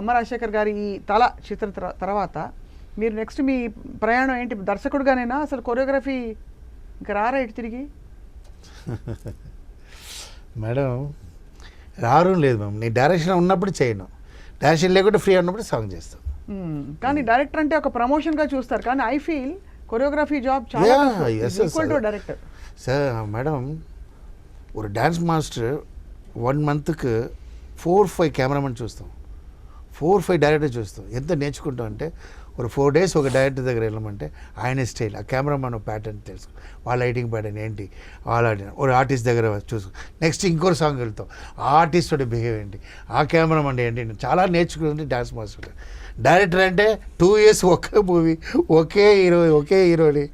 అమ్మ రాజశేఖర్ గారి ఈ తల చిత్రం తర్వాత మీరు నెక్స్ట్ మీ ప్రయాణం ఏంటి? దర్శకుడుగానేనా? అసలు కొరియోగ్రఫీ ఇంకా రారా ఇటు తిరిగి? మేడం రారు లేదు మ్యామ్, నీ డైరెక్షన్ ఉన్నప్పుడు చేయను, డైరెక్షన్ లేకుండా ఫ్రీ ఉన్నప్పుడు సాంగ్ చేస్తాను. కానీ డైరెక్టర్ అంటే ఒక ప్రమోషన్గా చూస్తారు, కానీ ఐ ఫీల్ కొరియోగ్రఫీ జాబ్ చాలా equal to director. Sir madam ஒரு டான்ஸ் மாஸ்டர் 1 మంత్కి 4-5 కెమెరామెన్ చూస్తాం, 4-5 డైరెక్టర్ చూస్తాం. ఎంత నేర్చుకుంటాం అంటే ఒక 4 days ఒక డైరెక్టర్ దగ్గర వెళ్ళమంటే ఆయన స్టైల్, ఆ కెమెరామెన్ ప్యాటర్న్ తెలుసు, వాళ్ళ లైటింగ్ ప్యాటర్న్ ఏంటి, వాళ్ళ ఒక ఆర్టిస్ట్ దగ్గర చూసుకో. నెక్స్ట్ ఇంకోటి సాంగ్ వెళ్తాం, ఆ ఆర్టిస్ట్ తోటి బిహేవ్ ఏంటి, ఆ కెమెరామెన్ ఏంటి, చాలా నేర్చుకుంటే డాన్స్ మాస్టర్. డైరెక్టర్ అంటే 2 years ఒకే మూవీ, ఒకే హీరోని,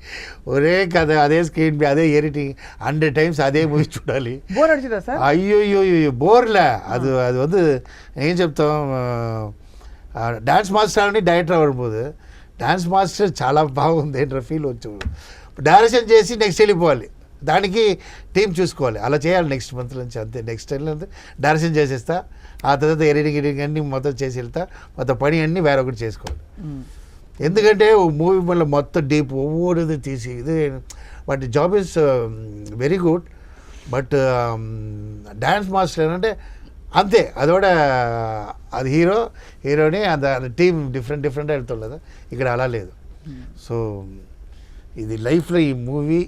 ఒరే కథ, అదే స్క్రీన్ ప్లే, అదే ఎడిటింగ్, 100 times అదే మూవీ చూడాలి. బోర్ అడిచిదా సార్? అయ్యో బోర్లే. అది வந்து ఏం చెప్తాం, డాన్స్ మాస్టర్ అని డైరెక్టర్ అవ్వబోదు. డాన్స్ మాస్టర్ చాలా బాగుంది ఏంట్రా ఫీల్ వచ్చు. డైరెక్షన్ చేసి నెక్స్ట్ వెళ్ళిపోవాలి, దానికి టీం చూసుకోవాలి, అలా చేయాలి నెక్స్ట్ మంత్ నుంచి. అంతే, నెక్స్ట్ టైం డైరెక్షన్ చేసేస్తా, ఆ తర్వాత ఎడిటింగ్ అన్నీ మొత్తం చేసి వెళ్తా, మొత్తం పని అన్నీ వేరొకటి చేసుకోవాలి. ఎందుకంటే మూవీ మళ్ళీ మొత్తం డీప్ ఒవ్వోది తీసి ఇది, but job is very good. But dance master ఏంటంటే అంతే, అది కూడా అది హీరోని అది టీం డిఫరెంట్ వెళ్తుంది కదా, ఇక్కడ అలా లేదు. సో ఇది లైఫ్లో ఈ మూవీ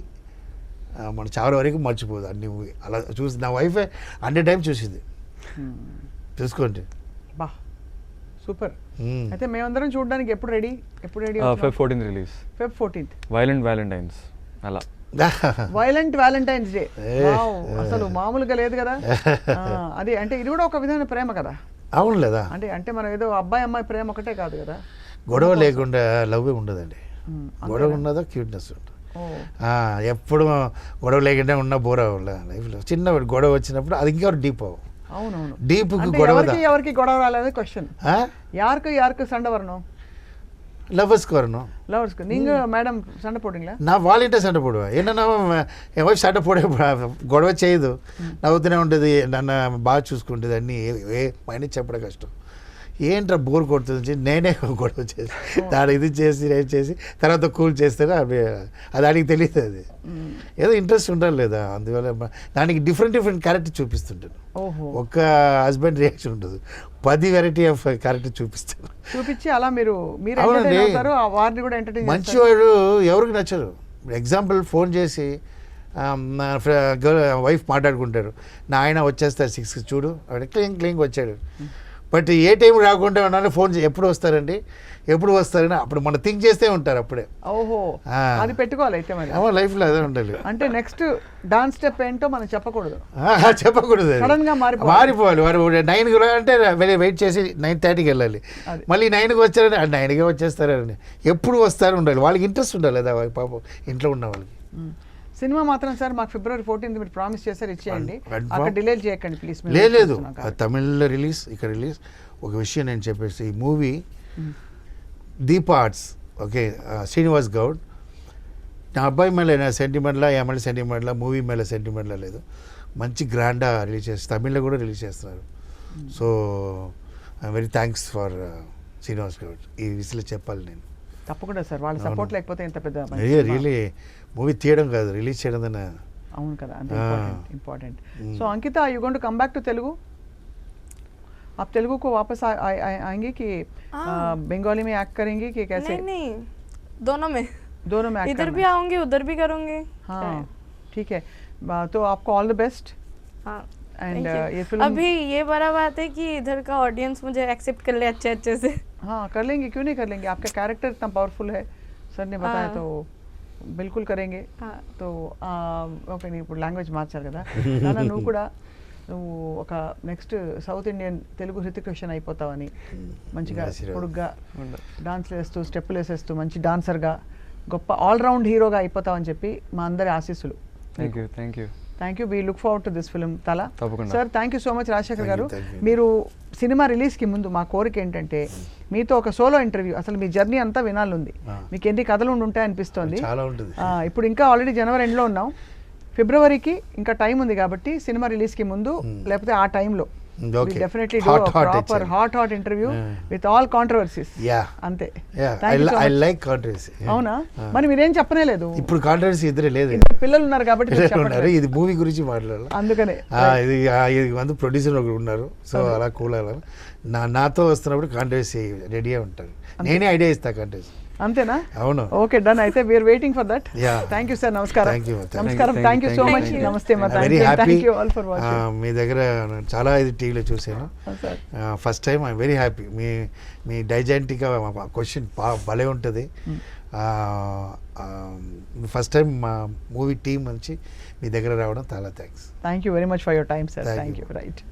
మన చాలా వరకు మర్చిపోదు. అన్ని మూవీ అలా చూసి నా వైఫే 100 times చూసింది. చూసుకోండి. బా సూపర్. అయితే మేమందరం చూడడానికి ఎప్పుడు ready? Feb 14th release. Feb 14th violent Valentine's. అలా వైలెంట్ వ్యాలంటైన్స్ డే. అసలు మామూలుగా లేదు కదా అది. అంటే ఇది కూడా ఒక విధమైన ప్రేమ కదా. అవును లేదా, అంటే మనం ఏదో అబ్బాయి అమ్మాయి ప్రేమ ఒకటే కాదు కదా, గొడవ లేకుండా లవ్ ఉండదండి. గొడవ ఉన్నదో క్యూట్నెస్ ఉంటుంది. ఎప్పుడు గొడవ లేకుండా ఉన్న బోర్ అవ్వాలి లైఫ్లో. చిన్న గొడవ వచ్చినప్పుడు అది ఇంకా డీప్ అవ్వ. అవునవును, డీప్ గొడవ, ఎవరికి గొడవ రాలేదు క్వశ్చన్. யாருக்கு சண்டை வரணும்? லவ்வர்ஸ்க்கு வரணும். லவ்வர்ஸ்க்கு. நீங்க மேடம் சண்டை போடுங்களா? నా వాలింటే సண்டை పోడువా. ఏంటన్నా ఎన్ వైఫ్ సண்டை పోడే గొడవ చేయదు, నవ్వుతూనే ఉంటుంది, నన్ను బాగా చూసుకుంటుంది, అన్నీ ఏ మైండ్ చెప్పడం కష్టం. ఏంట్రా బోర్ కొడుతుంది, నేనే గొడవ చేసి దాని ఇది చేసి నేను చేసి తర్వాత కూల్ చేస్తేనే అది దానికి తెలియదు. అది ఏదో ఇంట్రెస్ట్ ఉండాలి లేదా, అందువల్ల దానికి డిఫరెంట్ క్యారెక్టర్ చూపిస్తుంటాను. ఒక్క హస్బెండ్ రియాక్షన్ ఉండదు, 10 వెరైటీ ఆఫ్ క్యారెక్టర్ చూపించి అలా మీరు వారిని కూడా ఎంటర్టైన్. మంచివాడు ఎవరికి నచ్చరు. ఎగ్జాంపుల్ ఫోన్ చేసి నా వైఫ్ మాట్లాడుకుంటారు, నా ఆయన వచ్చేస్తారు 6కి చూడు, క్లీంగ్ వచ్చాడు. బట్ ఏ టైం రాకుండా ఉన్నాను ఫోన్ ఎప్పుడు వస్తారండి, ఎప్పుడు వస్తారని అప్పుడు మనం థింక్ చేస్తే ఉంటారు అప్పుడే. ఓహో, అది పెట్టుకోవాలి అయితే మరి లైఫ్లో అదే ఉండాలి. అంటే నెక్స్ట్ డాన్స్ స్టెప్ ఏంటో మనం చెప్పకూడదు, సడన్ గా మారిపోవాలి. వారు 9కి అంటే వెయిట్ చేసి 9:30కి వెళ్ళాలి, మళ్ళీ 9కి వచ్చారని 9కే వచ్చేస్తారని ఎప్పుడు వస్తారు ఉండాలి. వాళ్ళకి ఇంట్రెస్ట్ ఉండాలి లేదా పాపం ఇంట్లో ఉన్న వాళ్ళకి. సినిమా మాత్రం సార్ మాకు February 14th మీరు ప్రామిస్ చేశారు, ఇచ్చేయండి, అక్కడ డిలే చేయకండి ప్లీజ్. లేదు, తమిళ్లో రిలీజ్, ఇక్కడ రిలీజ్. ఒక విషయం నేను చెప్పేసి, ఈ మూవీ దీప ఆర్ట్స్, ఓకే, శ్రీనివాస్ గౌడ్, నా అబ్బాయి మేళ సెంటిమెంట్లా, ఏమన్నా సెంటిమెంట్లా, మూవీ మేళ సెంటిమెంట్లా లేదు, మంచి గ్రాండ్గా రిలీజ్ చేస్తారు, తమిళ్లో కూడా రిలీజ్ చేస్తున్నారు. So I'm very thanks for Srinivas Goud. ఈ విషయంలో చెప్పాలి నేను. తప్పకుండా సార్, వాళ్ళ సపోర్ట్ లేకపోతే ఎంత పెద్ద రియలీ మూవీ తీయడం కాదు, రిలీజ్ చేయడం. అవును కదా, అంటే important. So Ankita, you going to come back to Telugu? आप तेलुगु को वापस आएंगे कि बंगाली में एक्ट करेंगी कि कैसे? नहीं, दोनों में एक्ट इधर भी आऊंगी उधर भी करूंगी. हाँ ठीक है, तो आपको ऑल द बेस्ट. एंड ये फिल्म अभी ये बड़ा बात है कि इधर का ऑडियंस मुझे एक्सेप्ट कर ले अच्छे से. हाँ कर लेंगे, क्यों नहीं कर लेंगे, आपका कैरेक्टर इतना पावरफुल है, सर ने बताया. तो బిల్కుల్ కరేంగే. తో ఓకే, నీ ఇప్పుడు లాంగ్వేజ్ మార్చారు కదా నాన్న, నువ్వు కూడా నువ్వు ఒక next South Indian Telugu Hrithik Roshan అయిపోతావని, మంచిగా పొడుగ్గా డాన్స్లు వేస్తూ స్టెప్పులు వేసేస్తూ మంచి డాన్సర్గా గొప్ప ఆల్రౌండ్ హీరోగా అయిపోతావని చెప్పి మా అందరి ఆశీస్సులు. Thank you. We look forward to this film తలా. Sir thank you so much Rajasekhar garu. మీరు సినిమా రిలీజ్కి ముందు మా కోరిక ఏంటంటే మీతో ఒక సోలో ఇంటర్వ్యూ, అసలు మీ జర్నీ అంతా వినాలంది, మీకు ఎన్ని కథలు ఉంటాయి అనిపిస్తోంది. ఇప్పుడు ఇంకా ఆల్రెడీ జనవరి ఎండ్లో ఉన్నాం, ఫిబ్రవరికి ఇంకా టైం ఉంది కాబట్టి సినిమా రిలీజ్కి ముందు లేకపోతే ఆ టైంలో definitely do a proper hot interview with all controversies. అంతే. I like controversy. అవునా, మరి మీరేం చెప్పనే లేదు. ఇప్పుడు కాంట్రవర్సీ ఇద్దరే లేదు, పిల్లలు ఉన్నారు కాబట్టి. ఇది మూవీ గురించి మాట్లాడాలి, అందుకనే ఇది మంది ప్రొడ్యూసర్ ఒకరు ఉన్నారు. సో అలా కూల్ నాతో వస్తున్నప్పుడు కాంట్రవర్సీ రెడీగా ఉంటారు, నేనే ఐడియా ఇస్తా కాంట్రవర్సీ. అంతేనా? అవును. Okay, done. అయితే we are waiting for that. Yeah. Thank you sir. నమస్కారం. Thank you. నమస్కారం. Thank thank you. You so Thank much. you. నమస్తే మా. Very happy. Thank you all for watching. మీ దగ్గర చాలా ఇది టీవీలో చూసాను sir. First time. I very happy. మీ డైజెంటిక్ క్వశ్చన్ భలే ఉంటుంది. ఫస్ట్ టైం మా మూవీ టీం నుంచి మీ దగ్గర రావడం చాలా thanks. Thank you very much for your time sir. Thank thank you. You. Right.